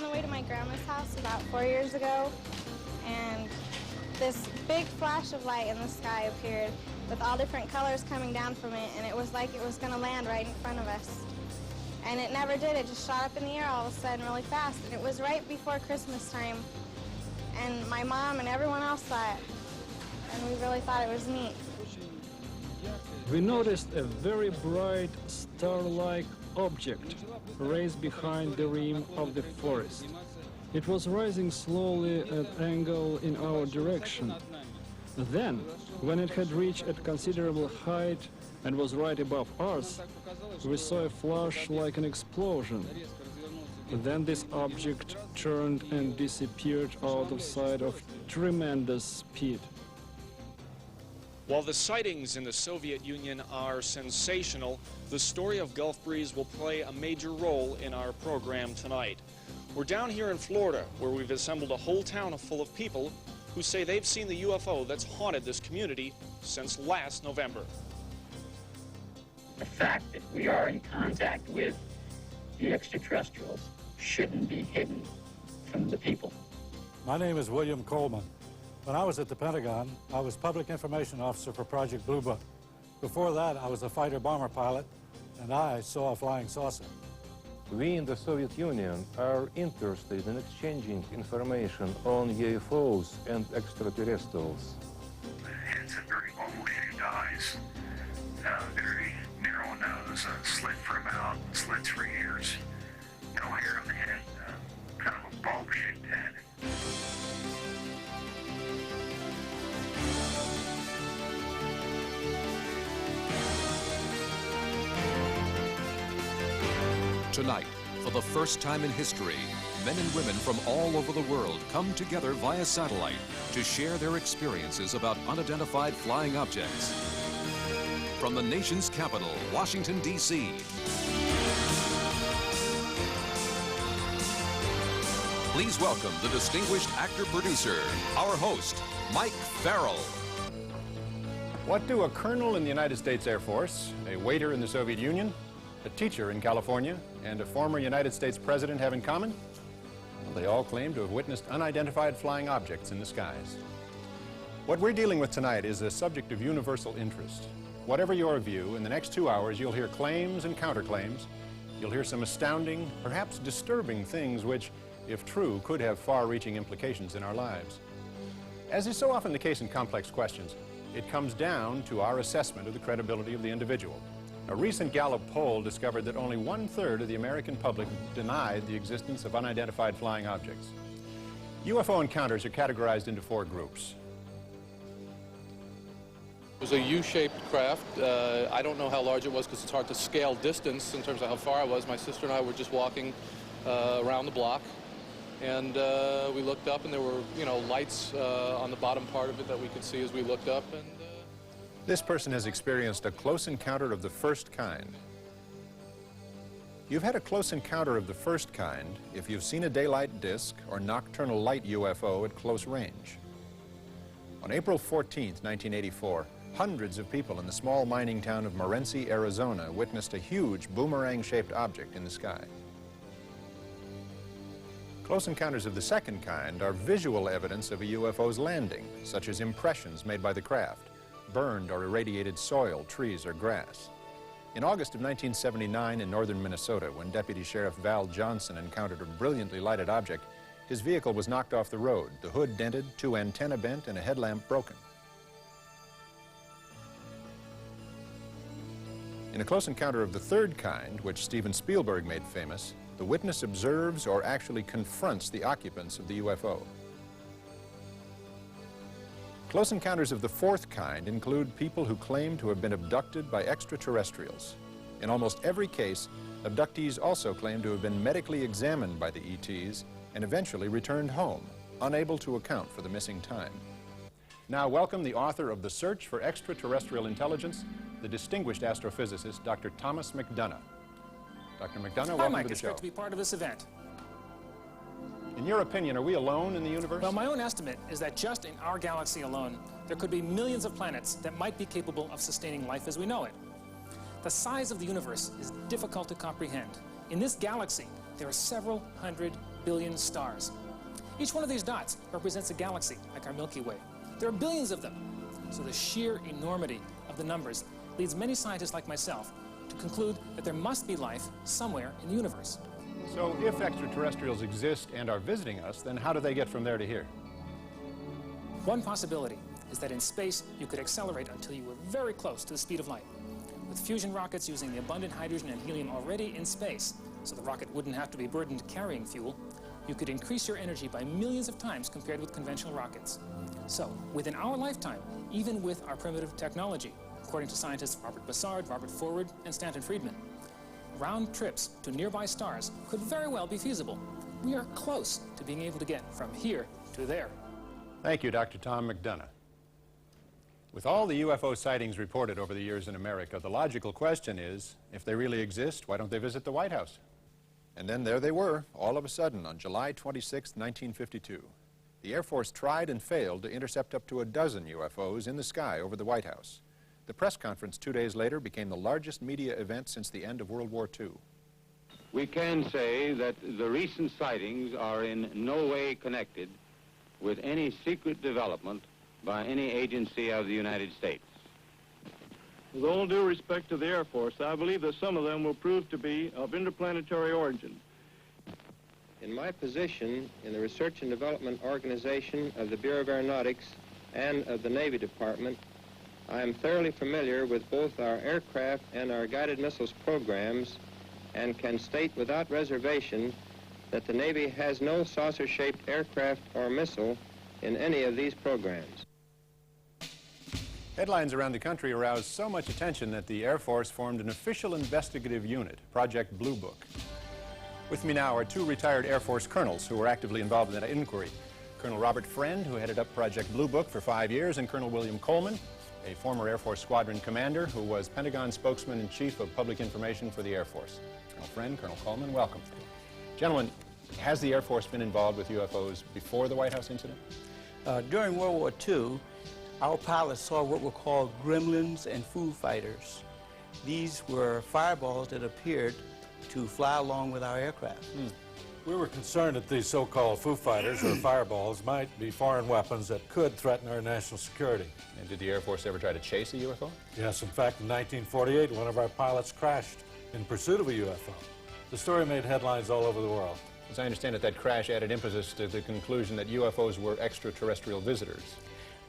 on the way to my grandma's house about 4 years ago, and this big flash of light in the sky appeared with all different colors coming down from it, and it was like it was going to land right in front of us. And it never did. It just shot up in the air all of a sudden really fast, and it was right before Christmas time. And my mom and everyone else saw it, and we really thought it was neat. We noticed a very bright star-like object raised behind the rim of the forest. It was rising slowly at an angle in our direction. Then, when it had reached a considerable height and was right above us, we saw a flash like an explosion. Then this object turned and disappeared out of sight of tremendous speed. While the sightings in the Soviet Union are sensational, the story of Gulf Breeze will play a major role in our program tonight. We're down here in Florida, where we've assembled a whole town full of people who say they've seen the UFO that's haunted this community since last November. The fact that we are in contact with the extraterrestrials shouldn't be hidden from the people. My name is William Coleman. When I was at the Pentagon, I was Public Information Officer for Project Blue Book. Before that, I was a fighter-bomber pilot, and I saw a flying saucer. We in the Soviet Union are interested in exchanging information on UFOs and extraterrestrials. Heads have very oval-shaped eyes, very narrow nose, a slit for a mouth, slits for ears, no hair on the head, kind of a bulb-shaped head. Tonight, for the first time in history, men and women from all over the world come together via satellite to share their experiences about unidentified flying objects. From the nation's capital, Washington, D.C., please welcome the distinguished actor-producer, our host, Mike Farrell. What do a colonel in the United States Air Force, a waiter in the Soviet Union, a teacher in California, and a former United States president have in common? Well, they all claim to have witnessed unidentified flying objects in the skies. What we're dealing with tonight is a subject of universal interest. Whatever your view, in the next 2 hours you'll hear claims and counterclaims. You'll hear some astounding, perhaps disturbing things which, if true, could have far-reaching implications in our lives. As is so often the case in complex questions, it comes down to our assessment of the credibility of the individual. A recent Gallup poll discovered that only 1/3 of the American public denied the existence of unidentified flying objects. UFO encounters are categorized into 4 groups. It was a U-shaped craft. I don't know how large it was because it's hard to scale distance in terms of how far I was. My sister and I were just walking around the block, and we looked up, and there were, lights on the bottom part of it that we could see as we looked up. And this person has experienced a close encounter of the first kind. You've had a close encounter of the first kind if you've seen a daylight disk or nocturnal light UFO at close range. On April 14th, 1984, hundreds of people in the small mining town of Morenci, Arizona, witnessed a huge boomerang-shaped object in the sky. Close encounters of the second kind are visual evidence of a UFO's landing, such as impressions made by the craft, burned or irradiated soil, trees, or grass. In August of 1979 in northern Minnesota, when Deputy Sheriff Val Johnson encountered a brilliantly lighted object, his vehicle was knocked off the road, the hood dented, 2 antennae bent, and a headlamp broken. In a close encounter of the third kind, which Steven Spielberg made famous, the witness observes or actually confronts the occupants of the UFO. Close encounters of the fourth kind include people who claim to have been abducted by extraterrestrials. In almost every case, abductees also claim to have been medically examined by the ETs and eventually returned home, unable to account for the missing time. Now welcome the author of The Search for Extraterrestrial Intelligence, the distinguished astrophysicist, Dr. Thomas McDonough. Dr. McDonough, welcome Mike, to the it's show. great to be part of this event. In your opinion, are we alone in the universe? Well, my own estimate is that just in our galaxy alone, there could be millions of planets that might be capable of sustaining life as we know it. The size of the universe is difficult to comprehend. In this galaxy, there are several hundred billion stars. Each one of these dots represents a galaxy, like our Milky Way. There are billions of them. So the sheer enormity of the numbers leads many scientists like myself to conclude that there must be life somewhere in the universe. So if extraterrestrials exist and are visiting us, then how do they get from there to here? One possibility is that in space you could accelerate until you were very close to the speed of light. With fusion rockets using the abundant hydrogen and helium already in space, so the rocket wouldn't have to be burdened carrying fuel, you could increase your energy by millions of times compared with conventional rockets. So, within our lifetime, even with our primitive technology, according to scientists Robert Bussard, Robert Forward, and Stanton Friedman, round trips to nearby stars could very well be feasible. We are close to being able to get from here to there. Thank you, Dr. Tom McDonough. With all the UFO sightings reported over the years in America, the logical question is, if they really exist, why don't they visit the White House? And then there they were, all of a sudden, on July 26, 1952. The Air Force tried and failed to intercept up to a dozen UFOs in the sky over the White House. The press conference 2 days later became the largest media event since the end of World War II. We can say that the recent sightings are in no way connected with any secret development by any agency of the United States. With all due respect to the Air Force, I believe that some of them will prove to be of interplanetary origin. In my position in the Research and Development Organization of the Bureau of Aeronautics and of the Navy Department, I am thoroughly familiar with both our aircraft and our guided missiles programs and can state without reservation that the Navy has no saucer-shaped aircraft or missile in any of these programs. Headlines around the country aroused so much attention that the Air Force formed an official investigative unit, Project Blue Book. With me now are two retired Air Force colonels who were actively involved in that inquiry. Colonel Robert Friend, who headed up Project Blue Book for 5 years, and Colonel William Coleman, a former Air Force squadron commander who was Pentagon spokesman and chief of public information for the Air Force. Colonel Friend, Colonel Coleman, welcome. Gentlemen, has the Air Force been involved with UFOs before the White House incident? During World War II, our pilots saw what were called gremlins and Foo Fighters. These were fireballs that appeared to fly along with our aircraft. We were concerned that these so-called Foo Fighters or fireballs might be foreign weapons that could threaten our national security. And did the Air Force ever try to chase a UFO? Yes, in fact, in 1948, one of our pilots crashed in pursuit of a UFO. The story made headlines all over the world. As I understand it, that crash added emphasis to the conclusion that UFOs were extraterrestrial visitors.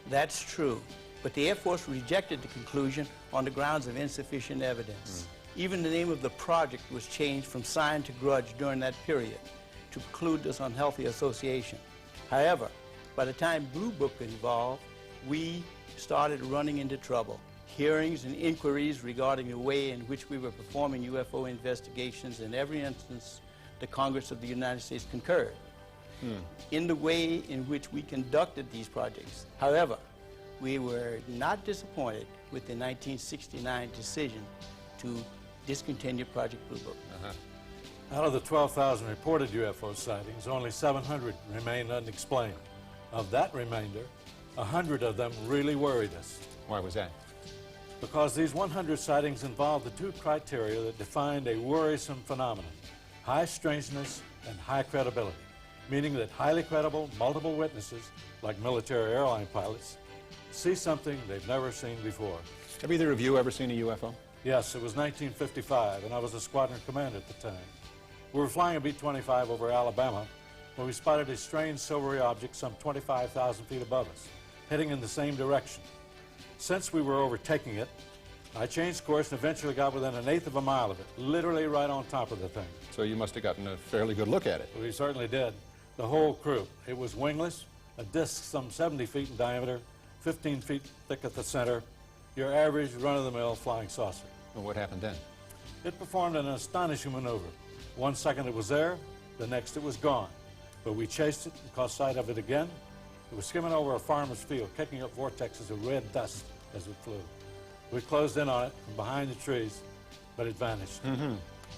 That's true, but the Air Force rejected the conclusion on the grounds of insufficient evidence. Even the name of the project was changed from sign to grudge during that period to preclude this unhealthy association. However, by the time Blue Book got involved, we started running into trouble. Hearings and inquiries regarding the way in which we were performing UFO investigations, in every instance, the Congress of the United States concurred in the way in which we conducted these projects. However, we were not disappointed with the 1969 decision to discontinue Project Blue Book. Out of the 12,000 reported UFO sightings, only 700 remain unexplained. Of that remainder, 100 of them really worried us. Why was that? Because these 100 sightings involved the two criteria that defined a worrisome phenomenon: high strangeness and high credibility, meaning that highly credible, multiple witnesses, like military airline pilots, see something they've never seen before. Have either of you ever seen a UFO? Yes, it was 1955, and I was a squadron commander at the time. We were flying a B-25 over Alabama when we spotted a strange silvery object some 25,000 feet above us, heading in the same direction. Since we were overtaking it, I changed course and eventually got within 1/8 of a mile of it, literally right on top of the thing. So you must have gotten a fairly good look at it. We certainly did. The whole crew. It was wingless, a disc some 70 feet in diameter, 15 feet thick at the center, your average run-of-the-mill flying saucer. Well, what happened then? It performed an astonishing maneuver. 1 second it was there, the next it was gone. But we chased it and caught sight of it again. It was skimming over a farmer's field, kicking up vortexes of red dust as it flew. We closed in on it from behind the trees, but it vanished.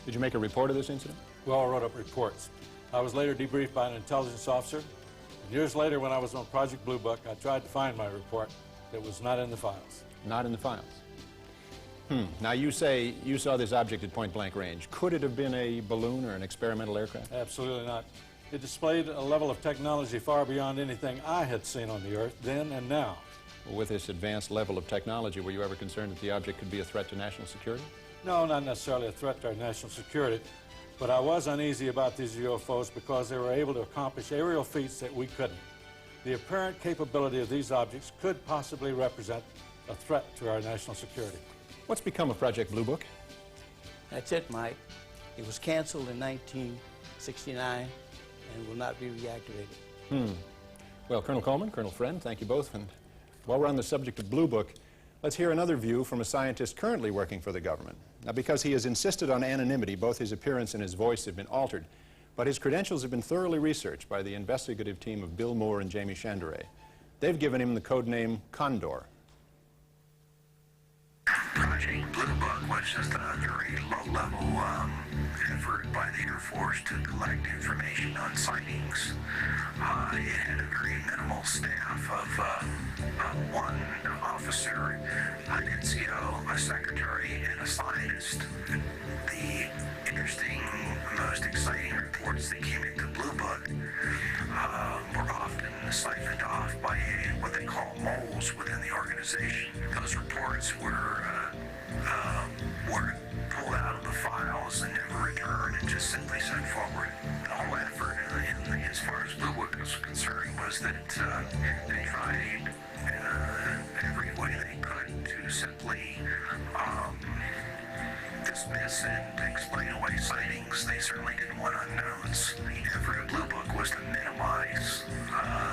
Did you make a report of this incident? We all wrote up reports. I was later debriefed by an intelligence officer. And years later, when I was on Project Blue Book, I tried to find my report. It was not in the files. Not in the files. Now, you say you saw this object at point-blank range. Could it have been a balloon or an experimental aircraft? Absolutely not. It displayed a level of technology far beyond anything I had seen on the Earth then and now. Well, with this advanced level of technology, were you ever concerned that the object could be a threat to national security? No, not necessarily a threat to our national security, but I was uneasy about these UFOs because they were able to accomplish aerial feats that we couldn't. The apparent capability of these objects could possibly represent a threat to our national security. What's become of Project Blue Book? That's it, Mike. It was canceled in 1969 and will not be reactivated. Well, Colonel Coleman, Colonel Friend, thank you both. And while we're on the subject of Blue Book, let's hear another view from a scientist currently working for the government. Now, because he has insisted on anonymity, both his appearance and his voice have been altered, but his credentials have been thoroughly researched by the investigative team of Bill Moore and Jamie Chandray. They've given him the code name Condor. Project Blue Book was just a very low-level effort by the Air Force to collect information on sightings. It had a very minimal staff of one officer, an NCO, a secretary, and a scientist. The interesting, most exciting reports that came into Blue Book were often siphoned off by what they call moles within the organization. Those reports were pulled out of the files and never returned and just simply sent forward. The whole effort, as far as Blue Book was concerned, was that they tried every way they could to simply dismiss and explain away sightings. They certainly didn't want unknowns. The effort of Blue Book was to minimize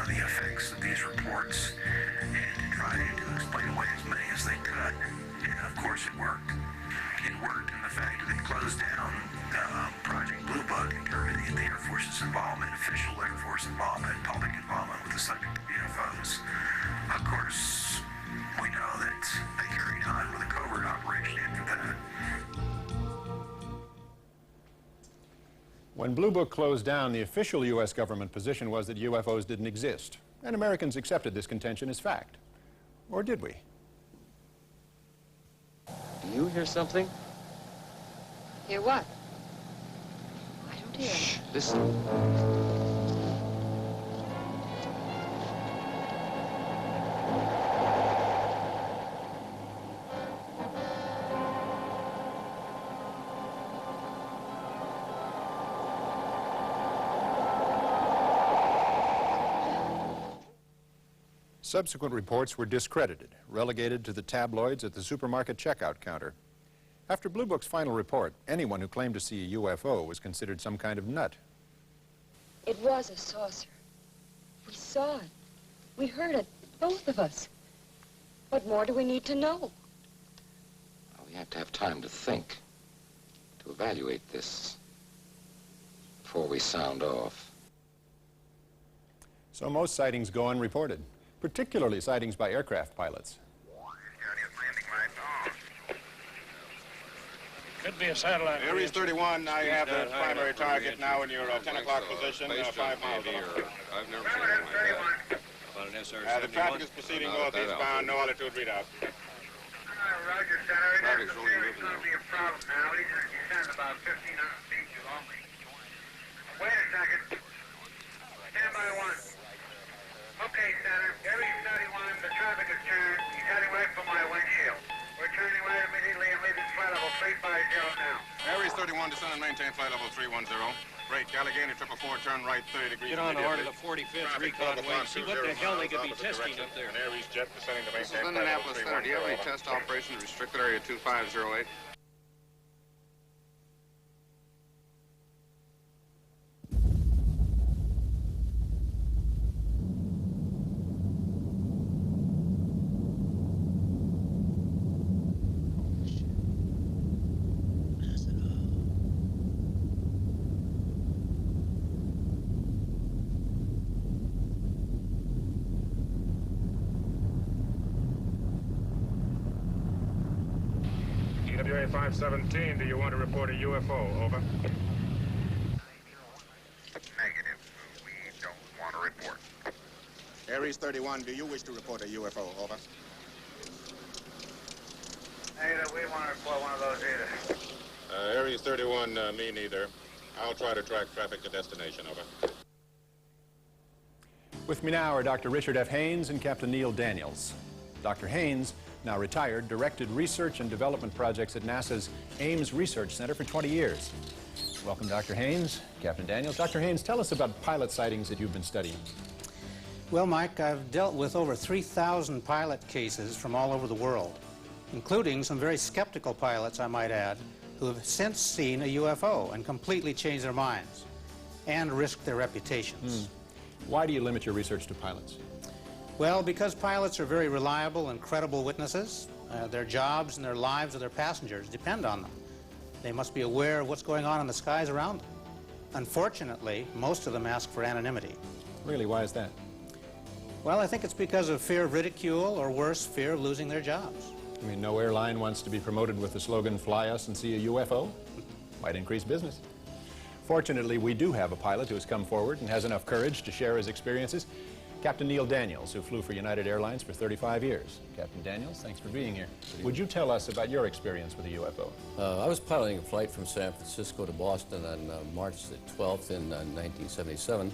the effects of these reports and to try to explain away as many as they could. And of course it worked. It worked in the fact that it closed down Project Blue Book and terminated the Air Force's involvement, official Air Force involvement, public involvement with the subject of UFOs. Of course, we know that they carried on with a covert operation after that. When Blue Book closed down, the official U.S. government position was that UFOs didn't exist, and Americans accepted this contention as fact. Or did we? Do you hear something? Hear what? I don't hear. Shh, listen. Subsequent reports were discredited, relegated to the tabloids at the supermarket checkout counter. After Blue Book's final report, anyone who claimed to see a UFO was considered some kind of nut. It was a saucer. We saw it. We heard it, both of us. What more do we need to know? Well, we have to have time to think, to evaluate this before we sound off. So most sightings go unreported, particularly sightings by aircraft pilots. Could be a satellite. Aries 31, I have the primary target now in your 10 o'clock position, 5 miles off. I've never seen one like that. About an SR-71. The traffic is proceeding northeastbound, no altitude readout. Roger, Senator. It's going to be a problem now. He's descending about 1,500 feet too long. Wait a second. Stand by one. Okay, Senator. Aries 31, the traffic is turned. He's heading right for my windshield. We're turning right immediately and leaving flight level 350 now. Aries 31, descend and maintain flight level 310. Great. Allegheny 444, turn right 30 degrees. Get on the order of the 45th recon wing. See what the hell they could be testing up there. An Aries jet descending to maintain flight level 310. Do you have any test operations restricted area 2508? EWA 517, do you want to report a UFO? Over. Negative. We don't want to report. Aries 31, do you wish to report a UFO? Over. Negative. We want to report one of those either. Aries 31, me neither. I'll try to track traffic to destination. Over. With me now are Dr. Richard F. Haynes and Captain Neil Daniels. Dr. Haynes, now retired, directed research and development projects at NASA's Ames Research Center for 20 years. Welcome, Dr. Haynes. Captain Daniels. Dr. Haynes, tell us about pilot sightings that you've been studying. Well, Mike, I've dealt with over 3,000 pilot cases from all over the world, including some very skeptical pilots, I might add, who have since seen a UFO and completely changed their minds and risked their reputations. Why do you limit your research to pilots? Well, because pilots are very reliable and credible witnesses. Their jobs and their lives of their passengers depend on them. They must be aware of what's going on in the skies around them. Unfortunately, most of them ask for anonymity. Really, why is that? Well, I think it's because of fear of ridicule, or worse, fear of losing their jobs. I mean, no airline wants to be promoted with the slogan, "Fly us and see a UFO." Might increase business. Fortunately, we do have a pilot who has come forward and has enough courage to share his experiences. Captain Neil Daniels, who flew for United Airlines for 35 years. Captain Daniels, thanks for being here. Would you tell us about your experience with a UFO? I was piloting a flight from San Francisco to Boston on March the 12th in 1977.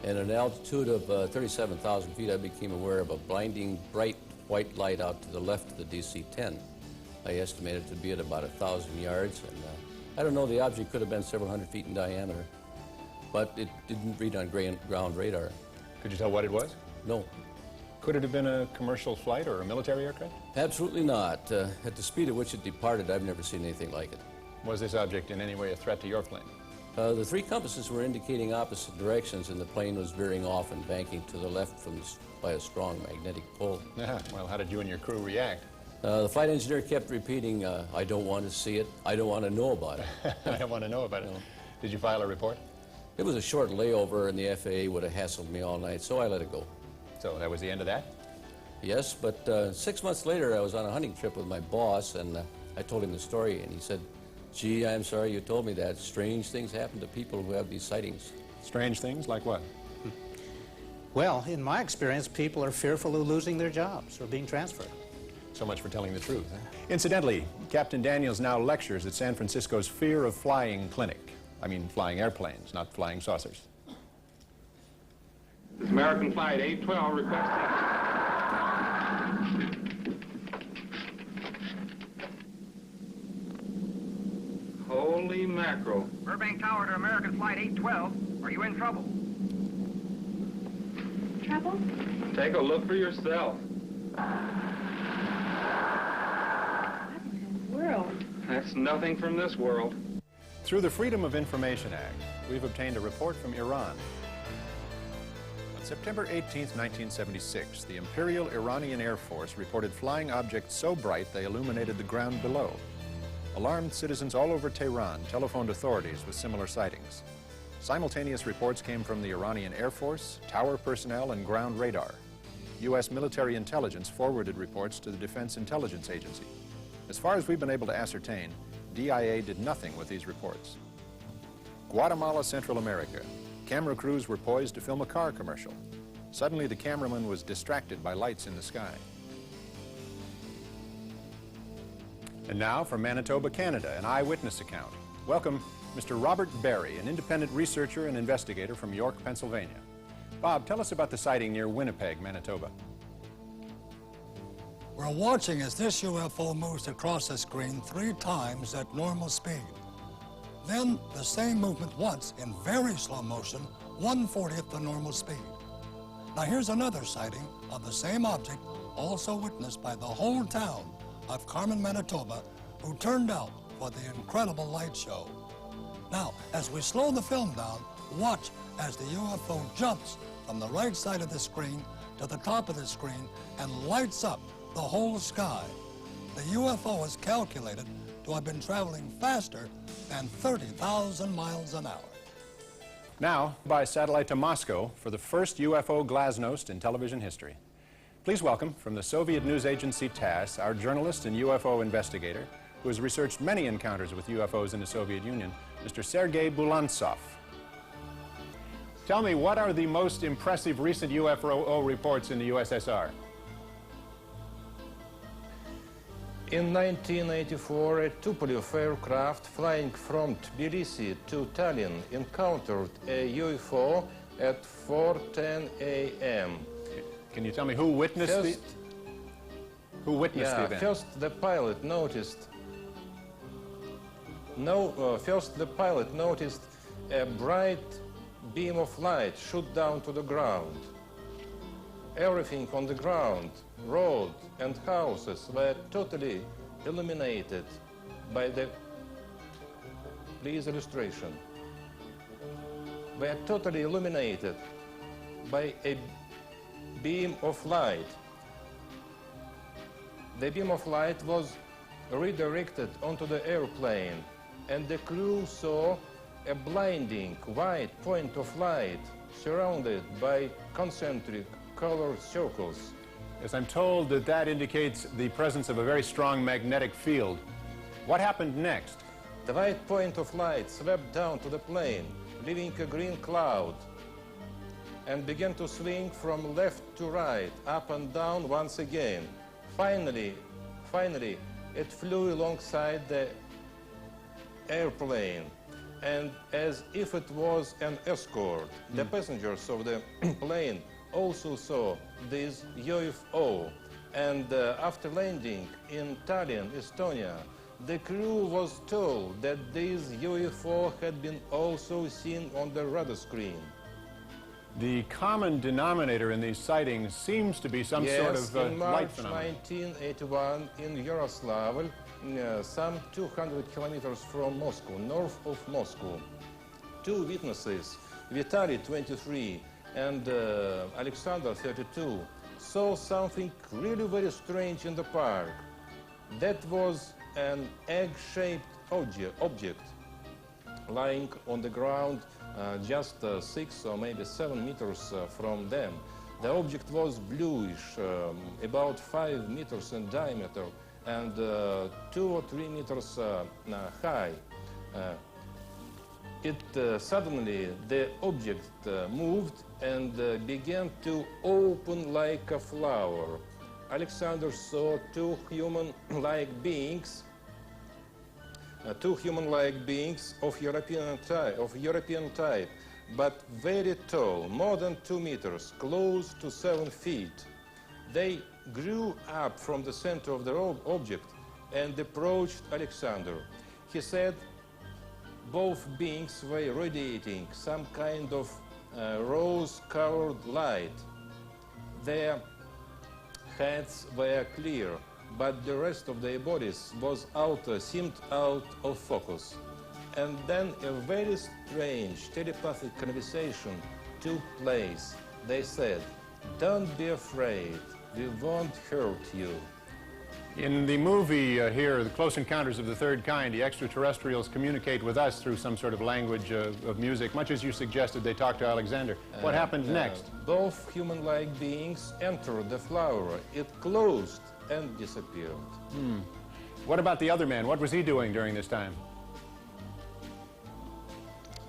And at an altitude of 37,000 feet, I became aware of a blinding, bright white light out to the left of the DC-10. I estimated it to be at about 1,000 yards, and I don't know, the object could have been several hundred feet in diameter, but it didn't read on ground radar. Could you tell what it was? No. Could it have been a commercial flight or a military aircraft? Absolutely not. At the speed at which it departed, I've never seen anything like it. Was this object in any way a threat to your plane? The three compasses were indicating opposite directions, and the plane was veering off and banking to the left by a strong magnetic pull. Well, how did you and your crew react? The flight engineer kept repeating, "I don't want to see it. I don't want to know about it." I don't want to know about it. Did you file a report? It was a short layover, and the FAA would have hassled me all night, so I let it go. So that was the end of that? Yes, but 6 months later, I was on a hunting trip with my boss, and I told him the story, and he said, "Gee, I'm sorry you told me that. Strange things happen to people who have these sightings." Strange things? Like what? Well, in my experience, people are fearful of losing their jobs or being transferred. So much for telling the truth. Incidentally, Captain Daniels now lectures at San Francisco's Fear of Flying Clinic. I mean, flying airplanes, not flying saucers. This American Flight 812 requesting... Holy mackerel. Burbank Tower to American Flight 812. Are you in trouble? Trouble? Take a look for yourself. World. That's nothing from this world. Through the Freedom of Information Act, we've obtained a report from Iran. On September 18, 1976, the Imperial Iranian Air Force reported flying objects so bright they illuminated the ground below. Alarmed citizens all over Tehran telephoned authorities with similar sightings. Simultaneous reports came from the Iranian Air Force, tower personnel, and ground radar. U.S. military intelligence forwarded reports to the Defense Intelligence Agency. As far as we've been able to ascertain, DIA did nothing with these reports. Guatemala, Central America. Camera crews were poised to film a car commercial. Suddenly, the cameraman was distracted by lights in the sky. And now from Manitoba, Canada, an eyewitness account. Welcome, Mr. Robert Barry, an independent researcher and investigator from York, Pennsylvania. Bob, tell us about the sighting near Winnipeg, Manitoba. We're watching as this UFO moves across the screen 3 times at normal speed. Then the same movement once in very slow motion, 1/40th the normal speed. Now here's another sighting of the same object, also witnessed by the whole town of Carmen, Manitoba, who turned out for the incredible light show. Now, as we slow the film down, watch as the UFO jumps from the right side of the screen to the top of the screen and lights up the whole sky. The UFO is calculated to have been traveling faster than 30,000 miles an hour. Now, by satellite to Moscow for the first UFO glasnost in television history. Please welcome, from the Soviet news agency TASS, our journalist and UFO investigator, who has researched many encounters with UFOs in the Soviet Union, Mr. Sergei Bulantsov. Tell me, what are the most impressive recent UFO reports in the USSR? In 1984, a Tupolev aircraft flying from Tbilisi to Tallinn encountered a UFO at 4:10 a.m. Can you tell me who witnessed the event? First the pilot noticed a bright beam of light shoot down to the ground. Everything on the ground, road and houses were totally illuminated by the, please illustration, were totally illuminated by a beam of light. The beam of light was redirected onto the airplane, and the crew saw a blinding white point of light surrounded by concentric colored circles. Yes, I'm told that that indicates the presence of a very strong magnetic field. What happened next? The white point of light swept down to the plane, leaving a green cloud, and began to swing from left to right, up and down once again. Finally, it flew alongside the airplane, and as if it was an escort, the passengers of the plane also saw this UFO, and after landing in Tallinn, Estonia, the crew was told that this UFO had been also seen on the radar screen. The common denominator in these sightings seems to be some sort of light phenomenon. In March 1981 in Yaroslavl, some 200 kilometers from Moscow, north of Moscow, two witnesses, Vitaly, 23, and Alexander, 32, saw something really very strange in the park. That was an egg-shaped object lying on the ground just 6 or maybe 7 meters from them. The object was bluish, about 5 meters in diameter and 2 or 3 meters high. Suddenly the object moved and began to open like a flower. Alexander saw two human-like beings of European type, but very tall, more than 2 meters, close to 7 feet. They grew up from the center of the object and approached Alexander. He said both beings were radiating some kind of rose-colored light. Their heads were clear, but the rest of their bodies seemed out of focus. And then a very strange telepathic conversation took place. They said, "Don't be afraid, we won't hurt you." In the movie here, The Close Encounters of the Third Kind, the extraterrestrials communicate with us through some sort of language of music, much as you suggested they talked to Alexander. What happened next? Both human-like beings entered the flower. It closed and disappeared. What about the other man? What was he doing during this time?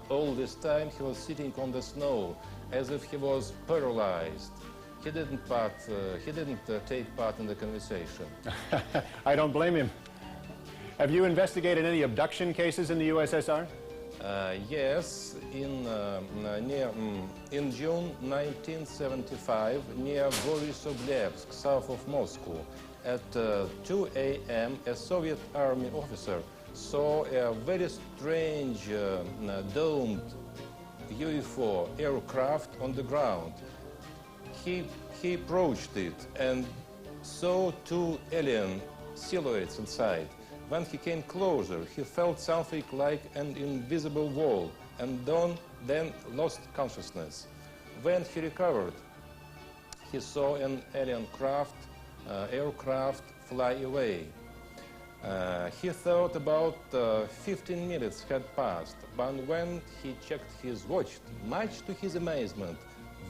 All this time he was sitting on the snow as if he was paralyzed. He didn't take part in the conversation. I don't blame him. Have you investigated any abduction cases in the USSR? Yes, in June 1975, near Vhs-band, south of Moscow, at 2 a.m., a Soviet Army officer saw a very strange domed UFO aircraft on the ground. He approached it and saw two alien silhouettes inside. When he came closer, he felt something like an invisible wall and then lost consciousness. When he recovered, he saw an alien aircraft fly away. He thought about 15 minutes had passed, but when he checked his watch, much to his amazement,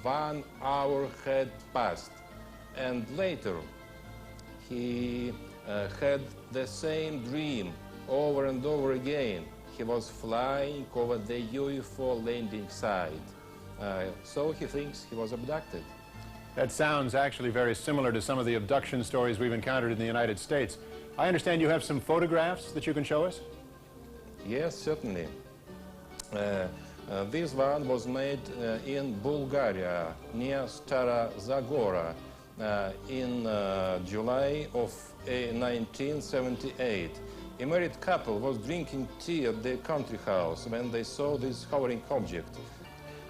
1 hour had passed. And later, he had the same dream over and over again. He was flying over the UFO landing site. So he thinks he was abducted. That sounds actually very similar to some of the abduction stories we've encountered in the United States. I understand you have some photographs that you can show us? Yes, certainly. This one was made in Bulgaria, near Stara Zagora, in July of 1978. A married couple was drinking tea at their country house when they saw this hovering object.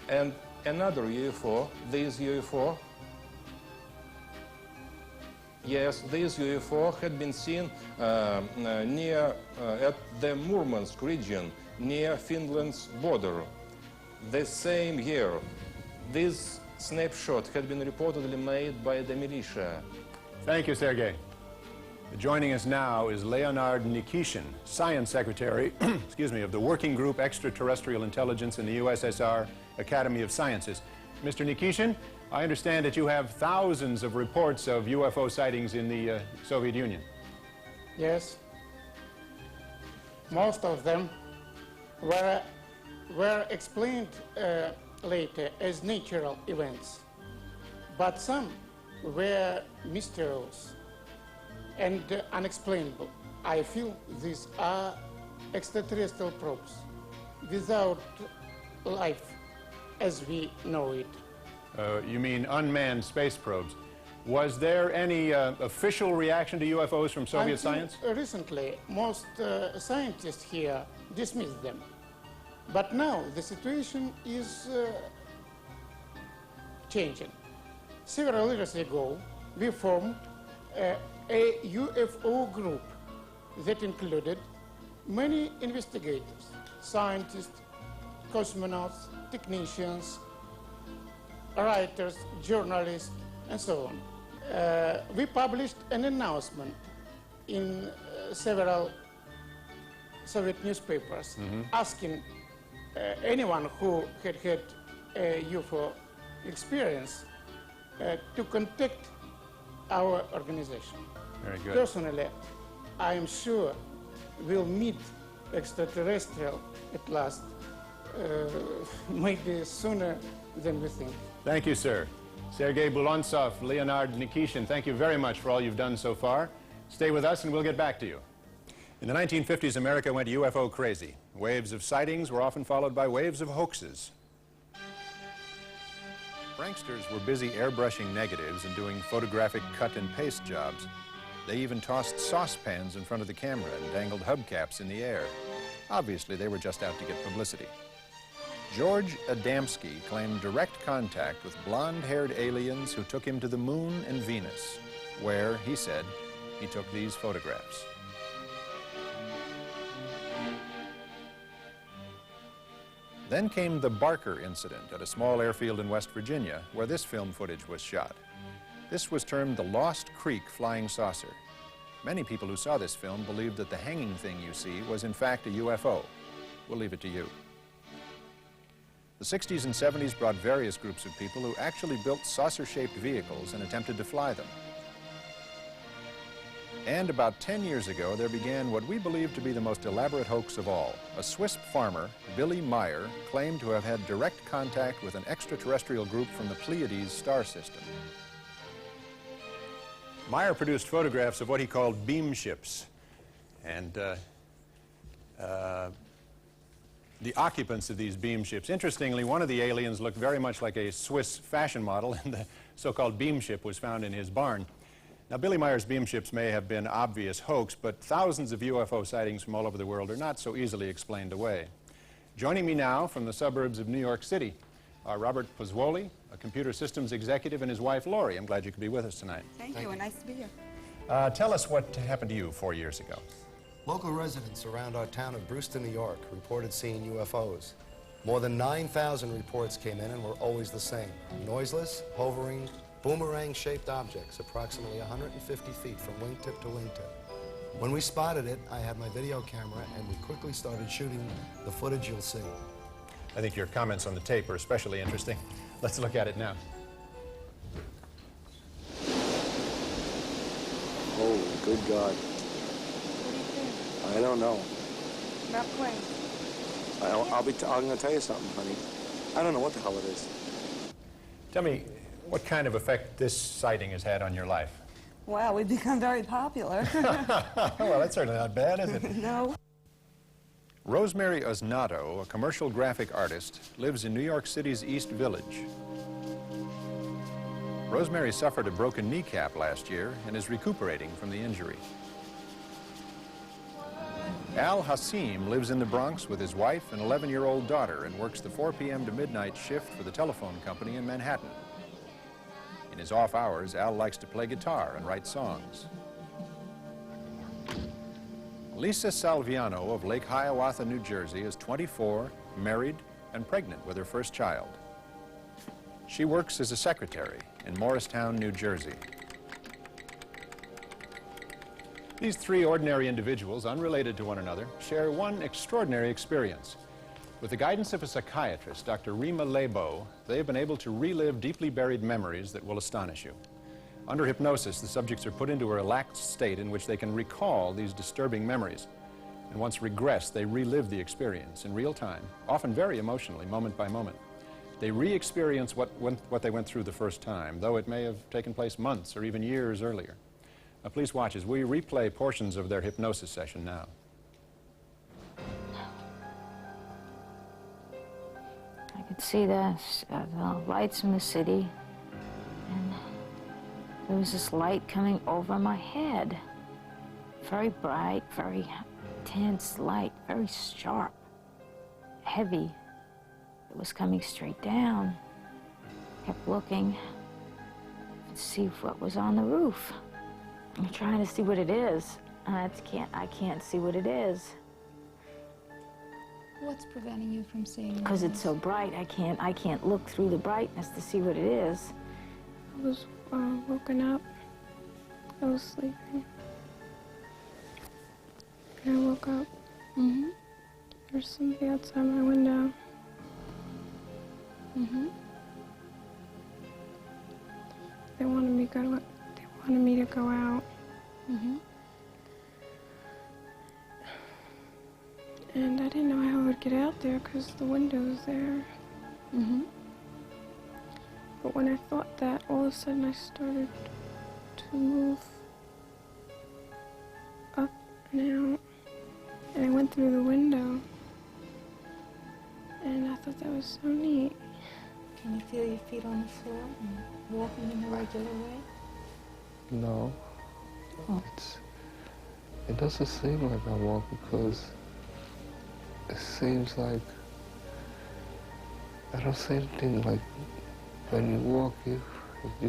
And another UFO, this UFO, yes, this UFO had been seen near at the Murmansk region, near Finland's border. The same year, this snapshot had been reportedly made by the militia. Thank you, Sergei. Joining us now is Leonard Nikishin, Science Secretary excuse me, of the Working Group Extraterrestrial Intelligence in the USSR Academy of Sciences. Mr. Nikishin, I understand that you have thousands of reports of UFO sightings in the Soviet Union. Yes. Most of them were explained later as natural events, but some were mysterious and unexplainable. I feel these are extraterrestrial probes without life as we know it. You mean unmanned space probes. Was there any official reaction to UFOs from Soviet science? Recently, most scientists here dismissed them. But now the situation is changing. Several years ago, we formed a UFO group that included many investigators, scientists, cosmonauts, technicians, writers, journalists, and so on. We published an announcement in several Soviet newspapers asking anyone who had had a UFO experience to contact our organization. Very good. Personally, I am sure we'll meet extraterrestrial at last, maybe sooner than we think. Thank you, sir. Sergei Bulontsov, Leonard Nikishin, thank you very much for all you've done so far. Stay with us and we'll get back to you. In the 1950s, America went UFO crazy. Waves of sightings were often followed by waves of hoaxes. Pranksters were busy airbrushing negatives and doing photographic cut and paste jobs. They even tossed saucepans in front of the camera and dangled hubcaps in the air. Obviously, they were just out to get publicity. George Adamski claimed direct contact with blonde-haired aliens who took him to the moon and Venus, where, he said, he took these photographs. Then came the Barker incident at a small airfield in West Virginia, where this film footage was shot. This was termed the Lost Creek Flying Saucer. Many people who saw this film believed that the hanging thing you see was in fact a UFO. We'll leave it to you. The 60s and 70s brought various groups of people who actually built saucer-shaped vehicles and attempted to fly them. And about 10 years ago, there began what we believe to be the most elaborate hoax of all. A Swiss farmer, Billy Meyer, claimed to have had direct contact with an extraterrestrial group from the Pleiades star system. Meyer produced photographs of what he called beam ships. And the occupants of these beam ships. Interestingly, one of the aliens looked very much like a Swiss fashion model, and the so-called beam ship was found in his barn. Now, Billy Meyer's beam ships may have been obvious hoax, but thousands of UFO sightings from all over the world are not so easily explained away. Joining me now from the suburbs of New York City are Robert Pozzuoli, a computer systems executive, and his wife, Lori. I'm glad you could be with us tonight. Thank you, and nice to be here. Tell us what happened to you 4 years ago. Local residents around our town of Brewster, New York, reported seeing UFOs. More than 9,000 reports came in and were always the same. Noiseless, hovering, boomerang-shaped objects approximately 150 feet from wingtip to wingtip. When we spotted it, I had my video camera and we quickly started shooting the footage you'll see. I think your comments on the tape are especially interesting. Let's look at it now. Oh, good God. I don't know. About planes. I'm going to tell you something, honey. I don't know what the hell it is. Tell me, what kind of effect this sighting has had on your life? Wow, we've become very popular. Well, that's certainly not bad, is it? No. Rosemary Osnato, a commercial graphic artist, lives in New York City's East Village. Rosemary suffered a broken kneecap last year and is recuperating from the injury. Al Hassim lives in the Bronx with his wife and 11-year-old daughter and works the 4 p.m. to midnight shift for the telephone company in Manhattan. In his off hours, Al likes to play guitar and write songs. Lisa Salviano of Lake Hiawatha, New Jersey is 24, married, and pregnant with her first child. She works as a secretary in Morristown, New Jersey. These three ordinary individuals, unrelated to one another, share one extraordinary experience. With the guidance of a psychiatrist, Dr. Rima Lebo, they have been able to relive deeply buried memories that will astonish you. Under hypnosis, the subjects are put into a relaxed state in which they can recall these disturbing memories. And once regressed, they relive the experience in real time, often very emotionally, moment by moment. They re-experience what they went through the first time, though it may have taken place months or even years earlier. Please watch as we replay portions of their hypnosis session now. I could see the lights in the city, and there was this light coming over my head. Very bright, very intense light, very sharp, heavy. It was coming straight down. Kept looking to see what was on the roof. I'm trying to see what it is. I can't see what it is. What's preventing you from seeing it? Because it's so bright, I can't look through the brightness to see what it is. I was woken up. I was sleeping. And I woke up. Mm-hmm. There's somebody outside my window. Mm-hmm. They wanted me to go out. Mm-hmm. And I didn't know how I would get out there because the window was there. Mm-hmm. But when I thought that, all of a sudden I started to move up and out. And I went through the window. And I thought that was so neat. Can you feel your feet on the floor and walking in a regular way? No. Oh. It doesn't seem like I walk because it seems like I don't see anything like when you walk, you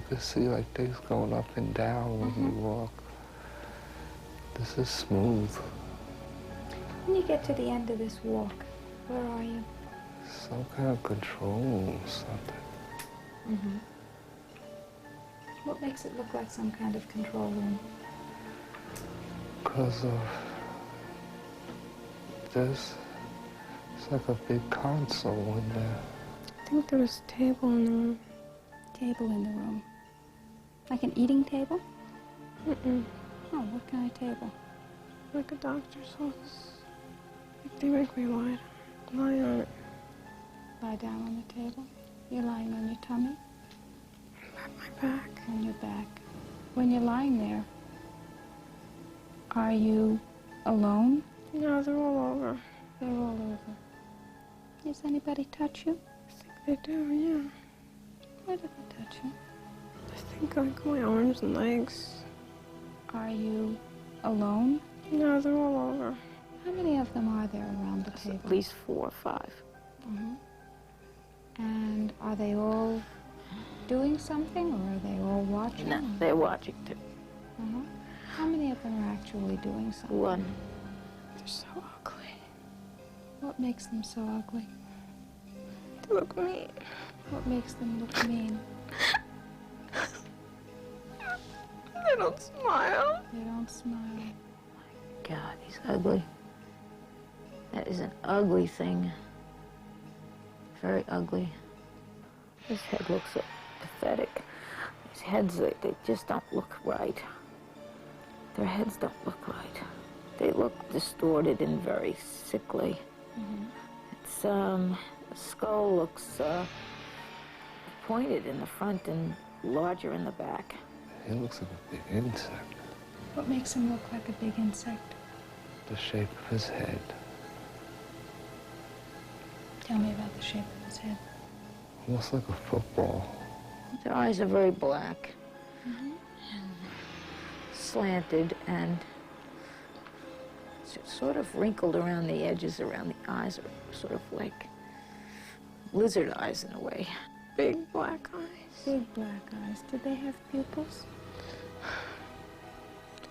can see like things going up and down when you walk. This is smooth. When you get to the end of this walk, where are you? Some kind of control or something. Mm-hmm. What makes it look like some kind of control room? Because it's like a big console in there. I think there was a table in the room. Table in the room? Like an eating table? Mm-mm. Oh, what kind of table? Like a doctor's office. Like they make me lie on it. Lie down on the table? You're lying on your tummy? On my back. On your back. When you're lying there, are you alone? No, they're all over. They're all over. Does anybody touch you? I think they do, yeah. Where do they touch you? I think like my arms and legs. Are you alone? No, they're all over. How many of them are there around the table? At least 4 or 5. Mm-hmm. And are they all doing something, or are they all watching? No, they're watching too. Uh-huh. How many of them are actually doing something? 1. They're so ugly. What makes them so ugly? They look mean. What makes them look mean? They don't smile. They don't smile. God, he's ugly. That is an ugly thing. Very ugly. His head looks so pathetic. His heads, they just don't look right. Their heads don't look right. They look distorted and very sickly. Mm-hmm. It's, the skull looks pointed in the front and larger in the back. He looks like a big insect. What makes him look like a big insect? The shape of his head. Tell me about the shape of his head. Looks like a football. Their eyes are very black, and slanted, and sort of wrinkled around the edges, around the eyes, are sort of like lizard eyes in a way. Big black eyes. Big black eyes. Did they have pupils?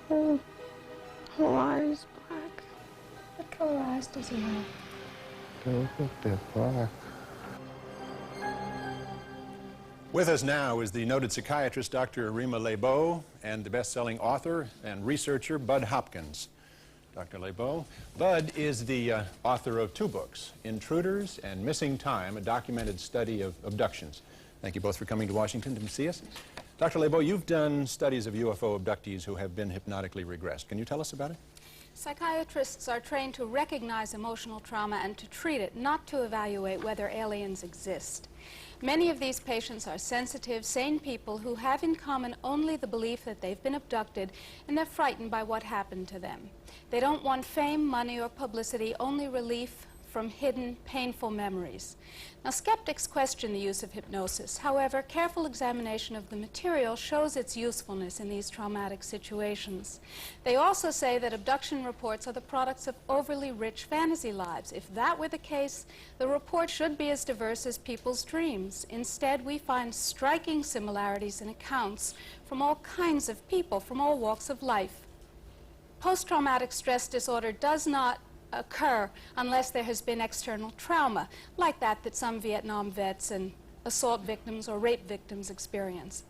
Whole eyes black. What color eyes does he have? They look like they're black. With us now is the noted psychiatrist Dr. Rima Lebeau and the best-selling author and researcher Bud Hopkins. Dr. Lebeau. Bud is the author of 2 books, Intruders and Missing Time, a documented study of abductions. Thank you both for coming to Washington to see us. Dr. Lebeau, you've done studies of UFO abductees who have been hypnotically regressed. Can you tell us about it? Psychiatrists are trained to recognize emotional trauma and to treat it, not to evaluate whether aliens exist. Many of these patients are sensitive, sane people who have in common only the belief that they've been abducted, and they're frightened by what happened to them. They don't want fame, money, or publicity, only relief from hidden, painful memories. Now, skeptics question the use of hypnosis. However, careful examination of the material shows its usefulness in these traumatic situations. They also say that abduction reports are the products of overly rich fantasy lives. If that were the case, the report should be as diverse as people's dreams. Instead, we find striking similarities in accounts from all kinds of people, from all walks of life. Post-traumatic stress disorder does not occur unless there has been external trauma, like that some Vietnam vets and assault victims or rape victims experience.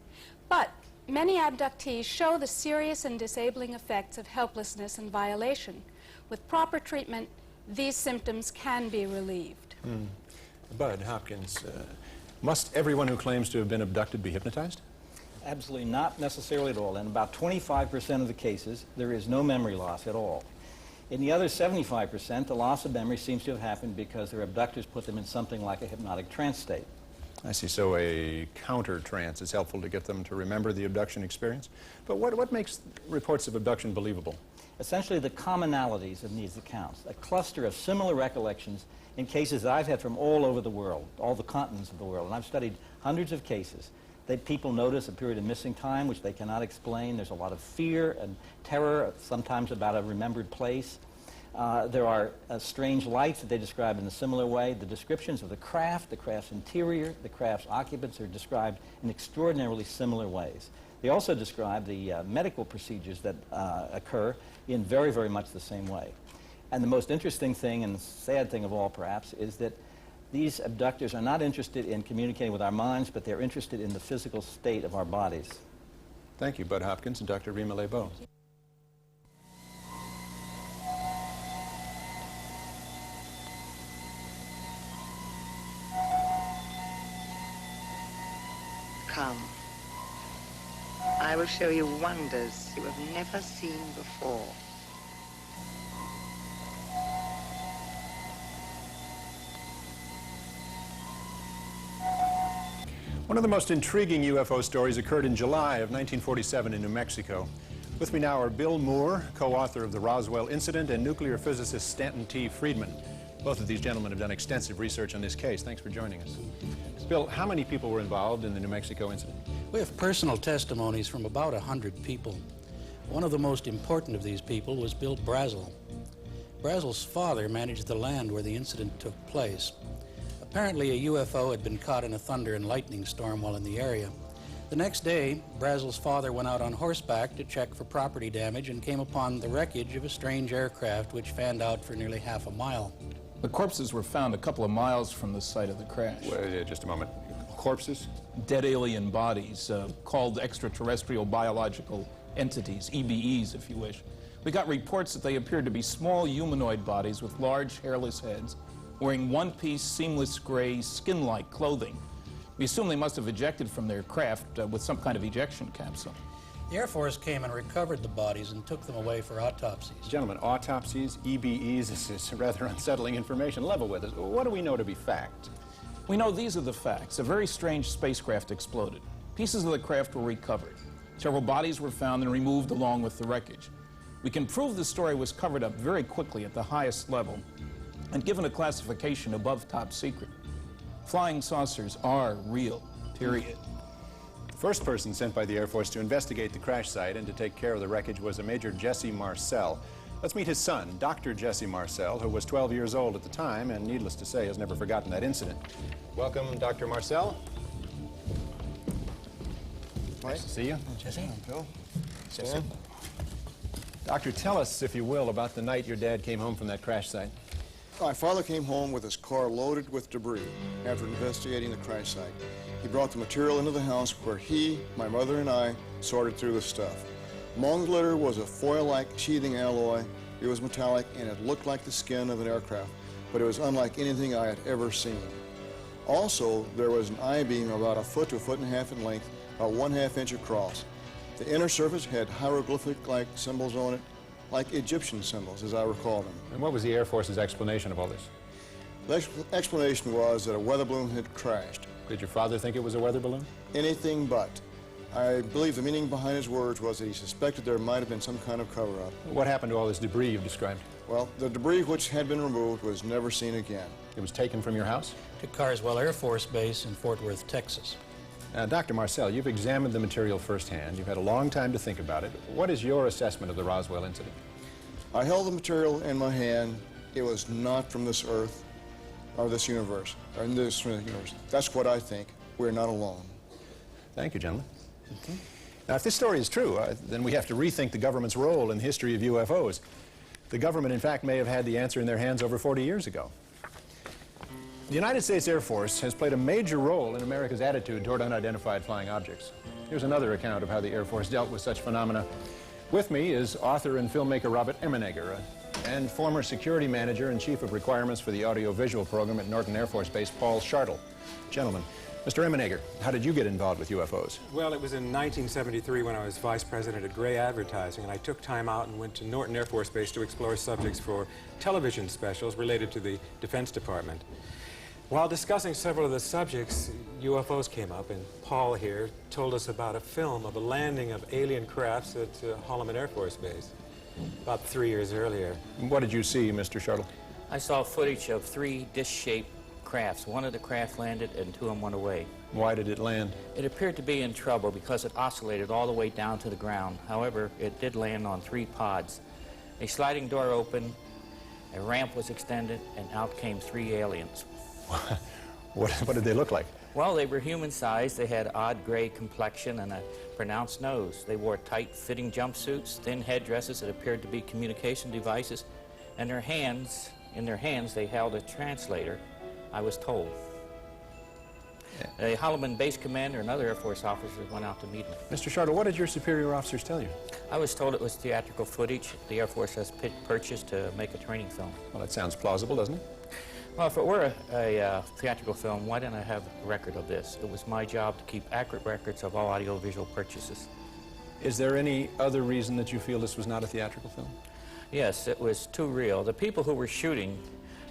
But many abductees show the serious and disabling effects of helplessness and violation. With proper treatment, these symptoms can be relieved. Bud Hopkins, must everyone who claims to have been abducted be hypnotized? Absolutely not necessarily at all. In about 25% of the cases, there is no memory loss at all. In the other 75%, the loss of memory seems to have happened because their abductors put them in something like a hypnotic trance state. I see. So a counter trance is helpful to get them to remember the abduction experience. But what makes reports of abduction believable? Essentially the commonalities in these accounts, a cluster of similar recollections in cases that I've had from all over the world, all the continents of the world. And I've studied hundreds of cases. People notice a period of missing time which they cannot explain. There's a lot of fear and terror, sometimes about a remembered place. There are strange lights that they describe in a similar way. The descriptions of the craft's interior, the craft's occupants are described in extraordinarily similar ways. They also describe the medical procedures that occur in very, very much the same way. And the most interesting thing, and the sad thing of all perhaps, is that these abductors are not interested in communicating with our minds, but they're interested in the physical state of our bodies. Thank you, Bud Hopkins and Dr. Rima Lebeau. Come. I will show you wonders you have never seen before. One of the most intriguing UFO stories occurred in July of 1947 in New Mexico. With me now are Bill Moore, co-author of the Roswell Incident, and nuclear physicist Stanton T. Friedman. Both of these gentlemen have done extensive research on this case. Thanks for joining us. Bill, how many people were involved in the New Mexico incident? We have personal testimonies from about 100 people. One of the most important of these people was Bill Brazel. Brazel's father managed the land where the incident took place. Apparently, a UFO had been caught in a thunder and lightning storm while in the area. The next day, Brazel's father went out on horseback to check for property damage and came upon the wreckage of a strange aircraft which fanned out for nearly half a mile. The corpses were found a couple of miles from the site of the crash. Wait, just a moment. Corpses? Dead alien bodies, called extraterrestrial biological entities, EBEs if you wish. We got reports that they appeared to be small humanoid bodies with large hairless heads, wearing one-piece seamless gray skin-like clothing. We assume they must have ejected from their craft with some kind of ejection capsule. The Air Force came and recovered the bodies and took them away for autopsies. Gentlemen, autopsies, EBEs, this is rather unsettling information. Level with us. What do we know to be fact? We know these are the facts. A very strange spacecraft exploded. Pieces of the craft were recovered. Several bodies were found and removed along with the wreckage. We can prove the story was covered up very quickly at the highest level. and given a classification above top secret. Flying saucers are real, period. The first person sent by the Air Force to investigate the crash site and to take care of the wreckage was a Major Jesse Marcel. Let's meet his son, Dr. Jesse Marcel, who was 12 years old at the time and, needless to say, has never forgotten that incident. Welcome, Dr. Marcel. Nice to see you. Jesse. Bill. Jesse. Doctor, tell us, if you will, about the night your dad came home from that crash site. My father came home with his car loaded with debris after investigating the crash site. He brought the material into the house where he, my mother, and I sorted through the stuff. Among the litter was a foil-like sheathing alloy. It was metallic and it looked like the skin of an aircraft, but it was unlike anything I had ever seen. Also, there was an I-beam about 1 foot to 1.5 feet in length, about 1/2 inch across. The inner surface had hieroglyphic-like symbols on it, like Egyptian symbols, as I recall them. And what was the Air Force's explanation of all this? The explanation was that a weather balloon had crashed. Did your father think it was a weather balloon? Anything but. I believe the meaning behind his words was that he suspected there might have been some kind of cover-up. What happened to all this debris you've described? Well, the debris which had been removed was never seen again. It was taken from your house? To Carswell Air Force Base in Fort Worth, Texas. Dr. Marcel, you've examined the material firsthand. You've had a long time to think about it. What is your assessment of the Roswell incident? I held the material in my hand. It was not from this Earth or this universe, or in this universe. That's what I think. We're not alone. Thank you, gentlemen. Now, if this story is true, then we have to rethink the government's role in the history of UFOs. The government, in fact, may have had the answer in their hands over 40 years ago. The United States Air Force has played a major role in America's attitude toward unidentified flying objects. Here's another account of how the Air Force dealt with such phenomena. With me is author and filmmaker Robert Emenegger, and former security manager and chief of requirements for the audio-visual program at Norton Air Force Base, Paul Schartle. Gentlemen, Mr. Emenegger, how did you get involved with UFOs? Well, it was in 1973 when I was vice president at Gray Advertising, and I took time out and went to Norton Air Force Base to explore subjects for television specials related to the Defense Department. While discussing several of the subjects, UFOs came up, and Paul here told us about a film of a landing of alien crafts at Holloman Air Force Base about 3 years earlier. What did you see, Mr. Schartle? I saw footage of 3 dish-shaped crafts. One of the craft landed and 2 of them went away. Why did it land? It appeared to be in trouble because it oscillated all the way down to the ground. However, it did land on 3 pods. A sliding door opened, a ramp was extended, and out came 3 aliens. What did they look like? Well, they were human-sized. They had odd gray complexion and a pronounced nose. They wore tight-fitting jumpsuits, thin headdresses that appeared to be communication devices, and in their hands they held a translator, I was told. A Holloman base commander and other Air Force officers went out to meet them. Mr. Schartle, what did your superior officers tell you? I was told it was theatrical footage the Air Force has purchased to make a training film. Well, that sounds plausible, doesn't it? Well, if it were a theatrical film, why didn't I have a record of this? It was my job to keep accurate records of all audiovisual purchases. Is there any other reason that you feel this was not a theatrical film? Yes, it was too real. The people who were shooting